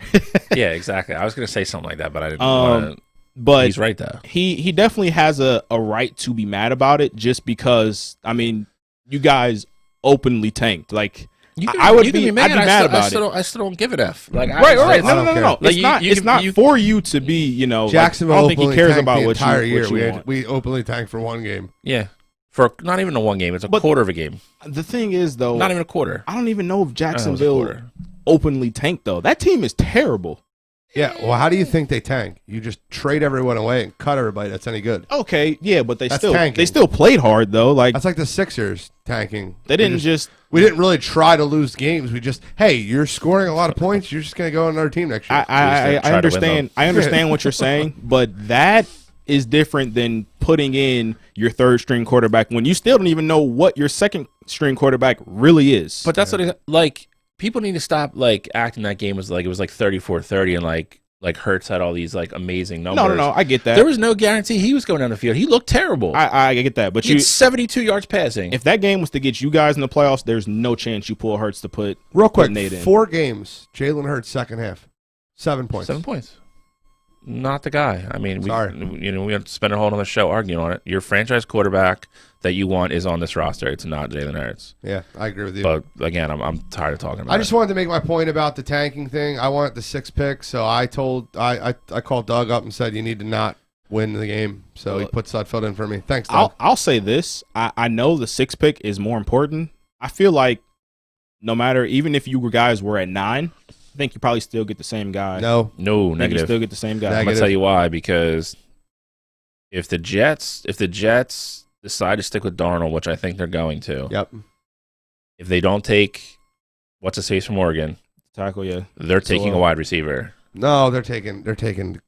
Yeah, exactly. I was going to say something like that, but I didn't want to. But he's right, though. He definitely has a right to be mad about it just because, I mean, you guys openly tanked. Like, I would be mad about it. I still don't give an F. Like, right. No. Like, it's not for you to be, you know, Jacksonville like, I don't think he cares about the what entire you year. want. We openly tanked for 1 game. Yeah. For not even a 1 game. It's a quarter of a game. The thing is, though. Not even a quarter. I don't even know if Jacksonville openly tanked, though. That team is terrible. Yeah, well, how do you think they tank? You just trade everyone away and cut everybody that's any good. Okay, yeah, but they tanking. still played hard though. Like that's like the Sixers tanking. They didn't just we didn't really try to lose games. We just you're scoring a lot of points. You're just gonna go on another team next year. I understand. I understand what you're saying, but that is different than putting in your 3rd string quarterback when you still don't even know what your 2nd string quarterback really is. But that's what like. People need to stop like acting that game was like it was like 34-30 and like Hurts had all these like amazing numbers. No, I get that. There was no guarantee he was going down the field. He looked terrible. I get that, but he had 72 yards passing. If that game was to get you guys in the playoffs, there's no chance you pull Hurts to put real quick. Nate in. 4 games. Jalen Hurts second half, 7 points. 7 points. Not the guy. I mean, we have to spend a whole other show arguing on it. Your franchise quarterback that you want is on this roster. It's not Jalen Hurts. Yeah, I agree with you. But again, I'm tired of talking about it. I just wanted to make my point about the tanking thing. I wanted the 6th pick, so I called Doug up and said you need to not win the game. So he put Sudfeld in for me. Thanks, Doug. I'll say this. I know the 6th pick is more important. I feel like no matter, even if you guys were at 9, I think you probably still get the same guy. No, negative. You still get the same guy. I'm gonna tell you why. Because if the Jets decide to stick with Darnold, which I think they're going to. Yep. If they don't take what's his face from Oregon, tackle, yeah, they're taking a wide receiver. No, they're taking.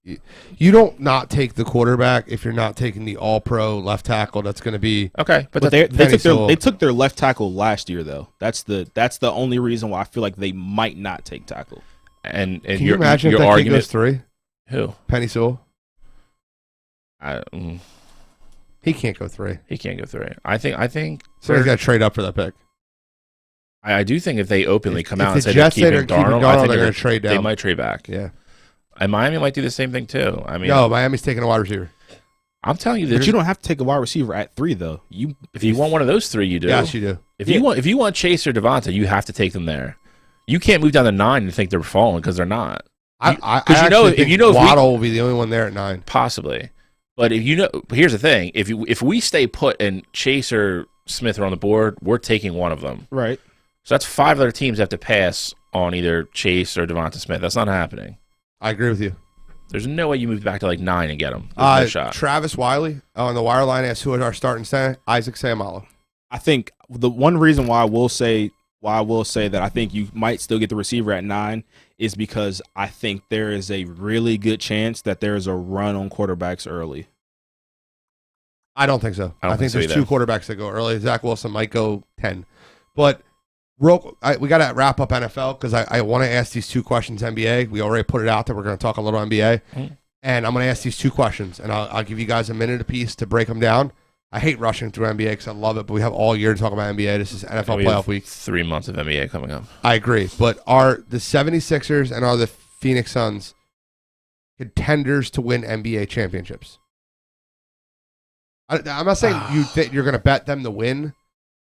You don't not take the quarterback if you're not taking the All-Pro left tackle. That's going to be okay. But they took their left tackle last year though. That's the only reason why I feel like they might not take tackle. And can you imagine if that kid goes 3? Who? Penny Sewell. He can't go 3. He can't go 3. I think. So he's got to trade up for that pick. I do think if they openly come out and say they're keeping Darnold, I think they're going to trade down. They might trade back. Yeah. And Miami might do the same thing too. I mean, no, Miami's taking a wide receiver. I'm telling you that but you don't have to take a wide receiver at 3 though. If you want one of those 3, you do. Yes, you do. If you want Chase or Devonta, you have to take them there. You can't move down to 9 and think they're falling because they're not. Because Waddle will be the only one there at 9, possibly. But here's the thing: if we stay put and Chase or Smith are on the board, we're taking one of them. Right. So that's 5 other teams have to pass on either Chase or Devonta Smith. That's not happening. I agree with you. There's no way you move back to like 9 and get him. There's no shot. Travis Wiley on the wire line asked who is our starting center. Isaac Seumalo. I think the one reason why I will say that I think you might still get the receiver at 9 is because I think there is a really good chance that there is a run on quarterbacks early. I don't think so. I think there's 2 quarterbacks that go early. Zach Wilson might go 10. But we got to wrap up NFL because I want to ask these 2 questions NBA. We already put it out there. We're going to talk a little NBA. And I'm going to ask these 2 questions, and I'll give you guys a minute apiece to break them down. I hate rushing through NBA because I love it, but we have all year to talk about NBA. This is NFL playoff week. 3 months of NBA coming up. I agree. But are the 76ers and are the Phoenix Suns contenders to win NBA championships? I'm not saying you're going to bet them to win,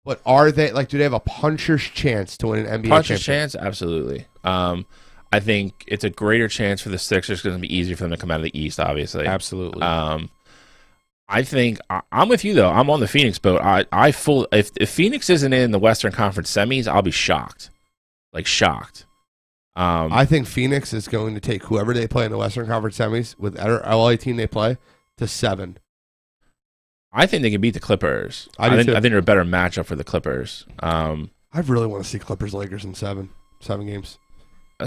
but are they, do they have a puncher's chance to win an NBA puncher's championship? Chance? Absolutely. I think it's a greiter chance for the Sixers because it's going to be easier for them to come out of the East, obviously. Absolutely. I think I'm with you though. I'm on the Phoenix boat. If Phoenix isn't in the Western Conference semis, I'll be shocked. Shocked. I think Phoenix is going to take whoever they play in the Western Conference semis with the LA team they play to 7. I think they can beat the Clippers. I think they're a better matchup for the Clippers. I really want to see Clippers Lakers in 7 games.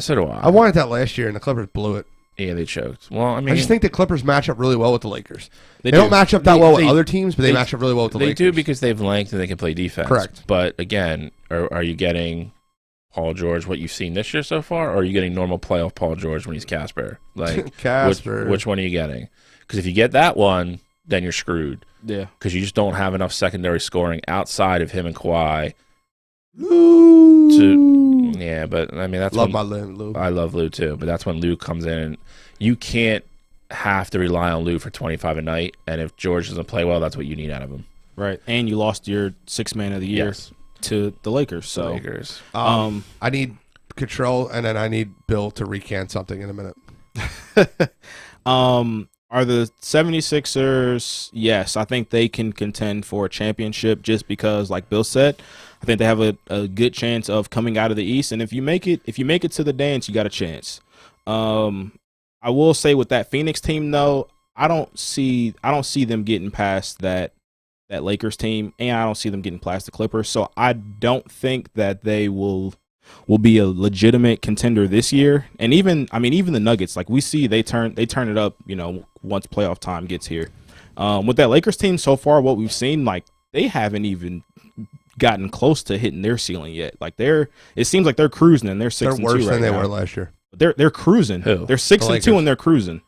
So do I. I wanted that last year, and the Clippers blew it. Yeah, they choked. Well, I just think the Clippers match up really well with the Lakers. They don't match up that well with other teams, but they match up really well with the Lakers. They do because they have length and they can play defense. Correct. But again, are you getting Paul George what you've seen this year so far, or are you getting normal playoff Paul George when he's Casper? Casper. Which one are you getting? Because if you get that one, then you're screwed. Yeah. Because you just don't have enough secondary scoring outside of him and Kawhi. Yeah, but I mean that's Love when, my Lou. I love Lou too, but that's when Lou comes in. And you can't have to rely on Lou for 25 a night, and if George doesn't play well, that's what you need out of him. Right, and you lost your sixth man of the year to the Lakers. So the Lakers. I need control, and then I need Bill to recant something in a minute. Are the 76ers? Yes, I think they can contend for a championship just because, like Bill said, I think they have a good chance of coming out of the East. And if you make it to the dance, you got a chance. I will say with that Phoenix team though, I don't see them getting past that Lakers team, and I don't see them getting past the Clippers. So I don't think that they will be a legitimate contender this year. And even the Nuggets, like we see they turn it up, once playoff time gets here. With that Lakers team so far, what we've seen, like they haven't even gotten close to hitting their ceiling yet. Like it seems like they're cruising, and they're 6-2 right now. They're worse than they were last year. They're cruising. Who? They're 6-2 and they're cruising.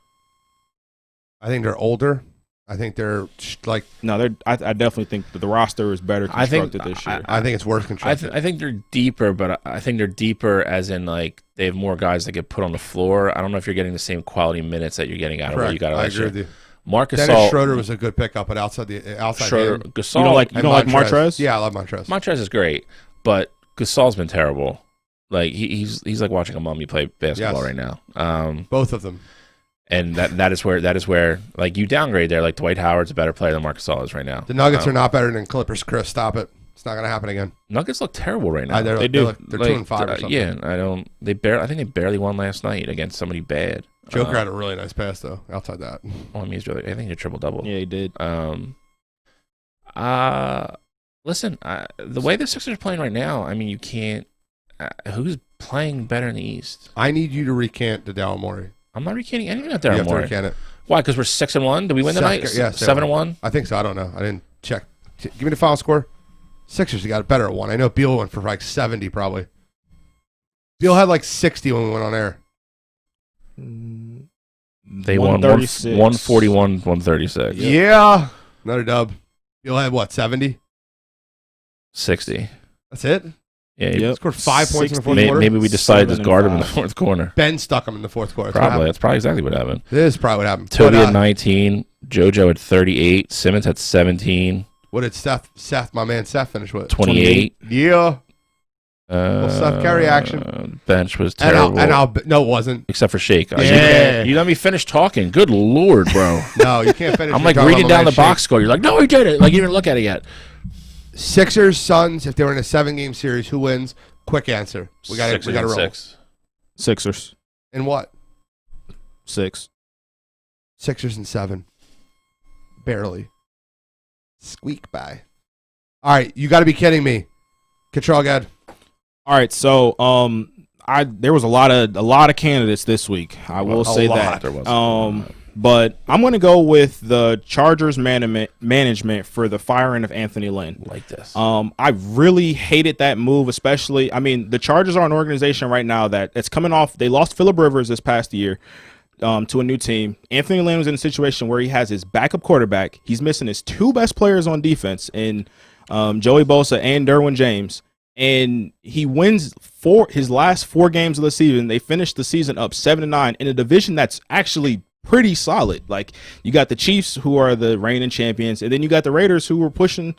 I think they're older. I think they're like I definitely think that the roster is better constructed this year. I think it's worse constructed. I think they're deeper, but I think they're deeper as in like they have more guys that get put on the floor. I don't know if you're getting the same quality minutes that you're getting out of what you got last year. I agree with you. Marcus Dennis Schroeder was a good pickup, but outside Schroeder, him, Gasol, you don't like Montrez? Yeah, I love Montrez. Montrez is great, but Gasol's been terrible. Like he's like watching a mummy play basketball right now. Both of them. And that is where like you downgrade there. Like Dwight Howard's a better player than Marcus Gasol is right now. The Nuggets are not better than Clippers. Chris, stop it. It's not going to happen again. Nuggets look terrible right now. They do. They're 2-5 or something. Yeah, I think they barely won last night against somebody bad. Joker had a really nice pass though. Outside that, well, I mean, I think he triple double. Yeah, he did. Listen, the way the Sixers are playing right now, I mean, you can't. Who's playing better in the East? I need you to recant the Daryl Morey. I'm not recanting anything about You Daryl have to Morey. recant it. Why? Because we're 6-1. Did we win the night? Yeah, 7-1. I think so. I don't know. I didn't check. Give me the final score. Sixers, you got it better at one. I know Beal went for like 70 probably. Beal had like 60 when we went on air. They won 141, 136. Yeah. Another dub. Beal had what, 70? 60. That's it? Yeah, he scored 5 points in the fourth quarter. Maybe we decided to guard him in the fourth corner. Ben stuck him in the fourth quarter. That's probably exactly what happened. It is probably what happened. Toby at 19, JoJo at 38, Simmons at 17. What did my man Seth finish with? 28. Yeah. Seth Curry action. Bench was terrible. No, it wasn't. Except for Shake. Yeah. You let me finish talking. Good Lord, bro. No, you can't finish. I'm like reading down the box score. You're like, no, he did it. Like, you didn't look at it yet. Sixers, Suns, if they were in a 7-game series, who wins? Quick answer. We got to roll. 6. Sixers. And what? 6. Sixers and 7. Barely. Squeak by. All right, you got to be kidding me. Control, God. All right, so there was a lot of candidates this week. I will say that. There was. But I'm going to go with the Chargers management for the firing of Anthony Lynn. Like this. I really hated that move, especially. I mean, the Chargers are an organization right now that's coming off. They lost Phillip Rivers this past year to a new team. Anthony Lynn was in a situation where he has his backup quarterback. He's missing his 2 best players on defense in Joey Bosa and Derwin James. And he wins his last 4 games of the season. They finished the season up 7-9 in a division that's actually pretty solid. Like, you got the Chiefs, who are the reigning champions, and then you got the Raiders, who were pushing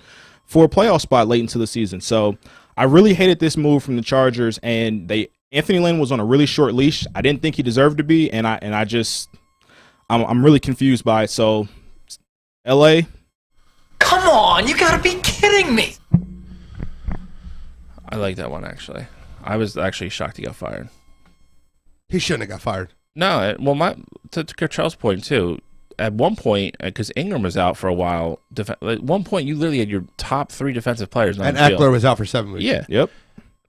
for a playoff spot late into the season. So I really hated this move from the Chargers, and Anthony Lynn was on a really short leash. I didn't think he deserved to be, and I'm really confused by it. So, LA. Come on, you gotta be kidding me. I like that one, actually. I was actually shocked he got fired. He shouldn't have got fired. No, to Charles' point, too, at one point, because Ingram was out for a while, at one point you literally had your top 3 defensive players. And Eckler was out for 7 weeks. Yeah. Yep.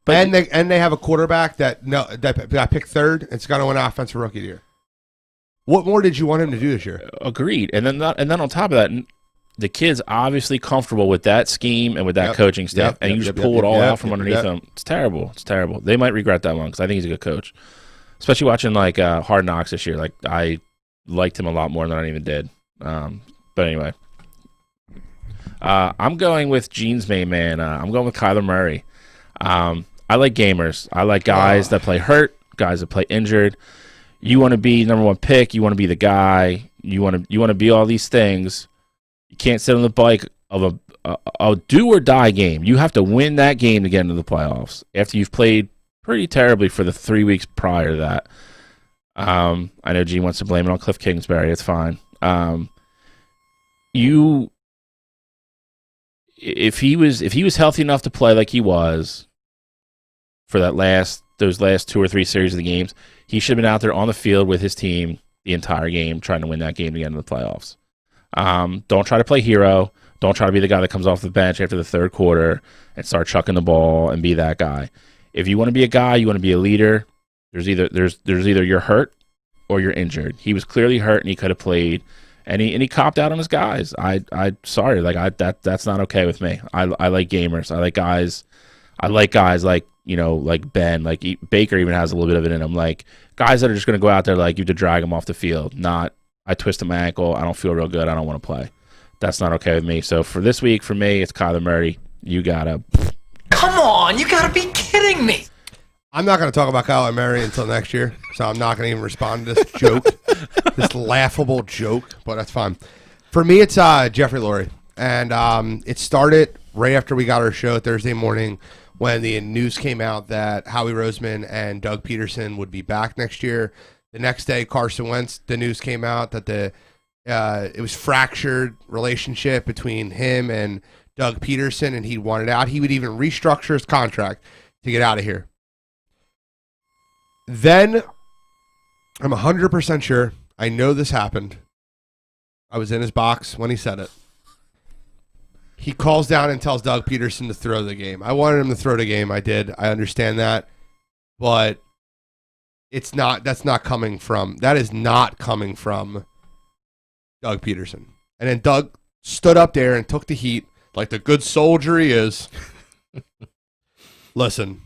But they have a quarterback that got picked 3rd. It's going to win Offensive Rookie of the Year. What more did you want him to do this year? Agreed. And then on top of that, the kid's obviously comfortable with that scheme and with that coaching staff, and you just pull it all out from underneath them. It's terrible. It's terrible. They might regret that one because I think he's a good coach. Especially watching like Hard Knocks this year. Like, I liked him a lot more than I even did. But anyway, I'm going with Gene's main man. I'm going with Kyler Murray. I like gamers. I like guys that play hurt, guys that play injured. You want to be number one pick. You want to be the guy. You want to be all these things. You can't sit on the bike of a do or die game. You have to win that game to get into the playoffs after you've played pretty terribly for the 3 weeks prior to that. I know Gene wants to blame it on Cliff Kingsbury. It's fine. If he was healthy enough to play like he was for those last 2 or 3 series of the games, he should have been out there on the field with his team the entire game, trying to win that game to get into the playoffs. Don't try to play hero. Don't try to be the guy that comes off the bench after the third quarter and start chucking the ball and be that guy. If you want to be a guy, you want to be a leader. There's either you're hurt or you're injured. He was clearly hurt and he could have played, and he copped out on his guys. Sorry, that's not okay with me. I like gamers. I like guys. I like guys like like Ben, like Baker even has a little bit of it in him. Like guys that are just going to go out there like you to drag them off the field. Not I twisted my ankle. I don't feel real good. I don't want to play. That's not okay with me. So for this week, for me, it's Kyler Murray. You gotta. Come on, you gotta be kidding me. I'm not going to talk about Kyler Murray until next year, so I'm not going to even respond to this joke, this laughable joke, but that's fine. For me, it's Jeffrey Lurie, and it started right after we got our show Thursday morning when the news came out that Howie Roseman and Doug Peterson would be back next year. The next day, Carson Wentz, the news came out that it was fractured relationship between him and Doug Peterson, and he wanted out. He would even restructure his contract to get out of here. Then, I'm 100% sure, I know this happened. I was in his box when he said it. He calls down and tells Doug Peterson to throw the game. I wanted him to throw the game. I did. I understand that. But that is not coming from Doug Peterson. And then Doug stood up there and took the heat like the good soldier he is. Listen,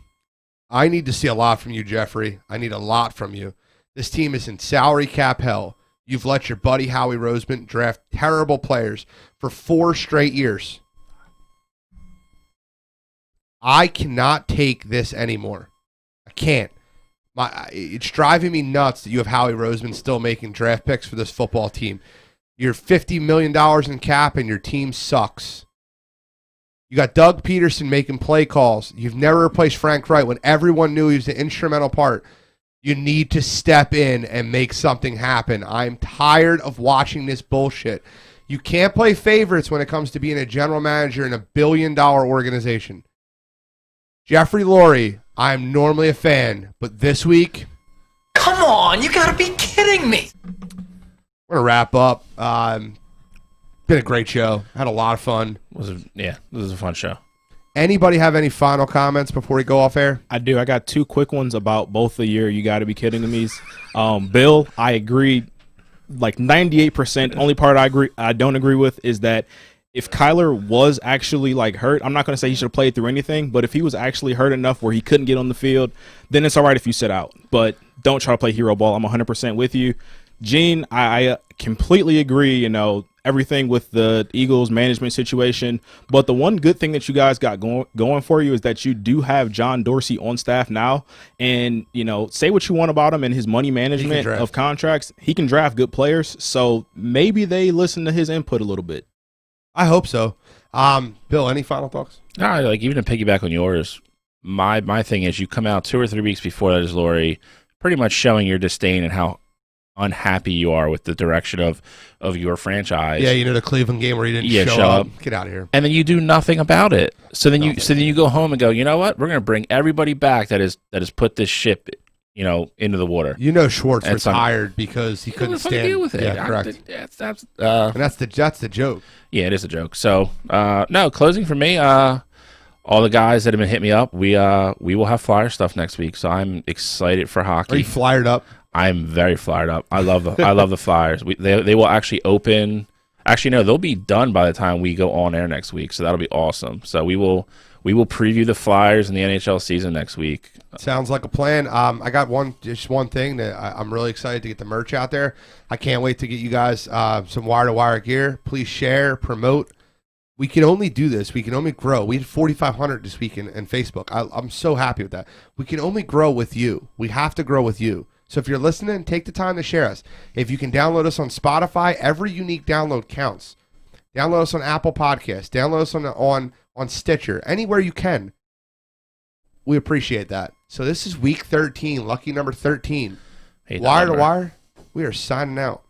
I need to see a lot from you, Jeffrey. I need a lot from you. This team is in salary cap hell. You've let your buddy Howie Roseman draft terrible players for 4 straight years. I cannot take this anymore. I can't. It's driving me nuts that you have Howie Roseman still making draft picks for this football team. You're $50 million in cap and your team sucks. You got Doug Peterson making play calls. You've never replaced Frank Wright when everyone knew he was the instrumental part. You need to step in and make something happen. I'm tired of watching this bullshit. You can't play favorites when it comes to being a general manager in a billion-dollar organization. Jeffrey Lurie, I'm normally a fan, but this week... Come on, you gotta be kidding me. We're going to wrap up. Been a great show. Had a lot of fun. This was a fun show. Anybody have any final comments before we go off air? I do. I got 2 quick ones about both the year. You got to be kidding me. Bill, I agree like 98%. Only part I don't agree with is that if Kyler was actually like hurt, I'm not going to say he should have played through anything, but if he was actually hurt enough where he couldn't get on the field, then it's all right if you sit out. But don't try to play hero ball. I'm 100% with you. Gene, I completely agree, everything with the Eagles management situation. But the one good thing that you guys got going for you is that you do have John Dorsey on staff now. And, say what you want about him and his money management of contracts. He can draft good players. So maybe they listen to his input a little bit. I hope so. Bill, any final thoughts? No, even to piggyback on yours, my thing is you come out 2 or 3 weeks before that is Lurie, pretty much showing your disdain and how unhappy you are with the direction of your franchise. Yeah, the Cleveland game where he didn't show up. Get out of here. And then you do nothing about it. So then you go home and go, you know what? We're going to bring everybody back that has put this ship, into the water. Schwartz retired because he couldn't stand deal with it. Yeah, correct. And that's the joke. Yeah, it is a joke. So no, closing for me. All the guys that have been hitting me up, we will have flyer stuff next week. So I'm excited for hockey. Are you flyered up? I'm very fired up. I love the Flyers. They will actually open. Actually, no, they'll be done by the time we go on air next week. So that'll be awesome. So we will preview the Flyers in the NHL season next week. Sounds like a plan. I got one thing that I'm really excited to get the merch out there. I can't wait to get you guys some wire to wire gear. Please share, promote. We can only do this. We can only grow. We had 4,500 this week in Facebook. I'm so happy with that. We can only grow with you. We have to grow with you. So if you're listening, take the time to share us. If you can download us on Spotify, every unique download counts. Download us on Apple Podcasts. Download us on Stitcher. Anywhere you can. We appreciate that. So this is week 13, lucky number 13. Wire to wire, we are signing out.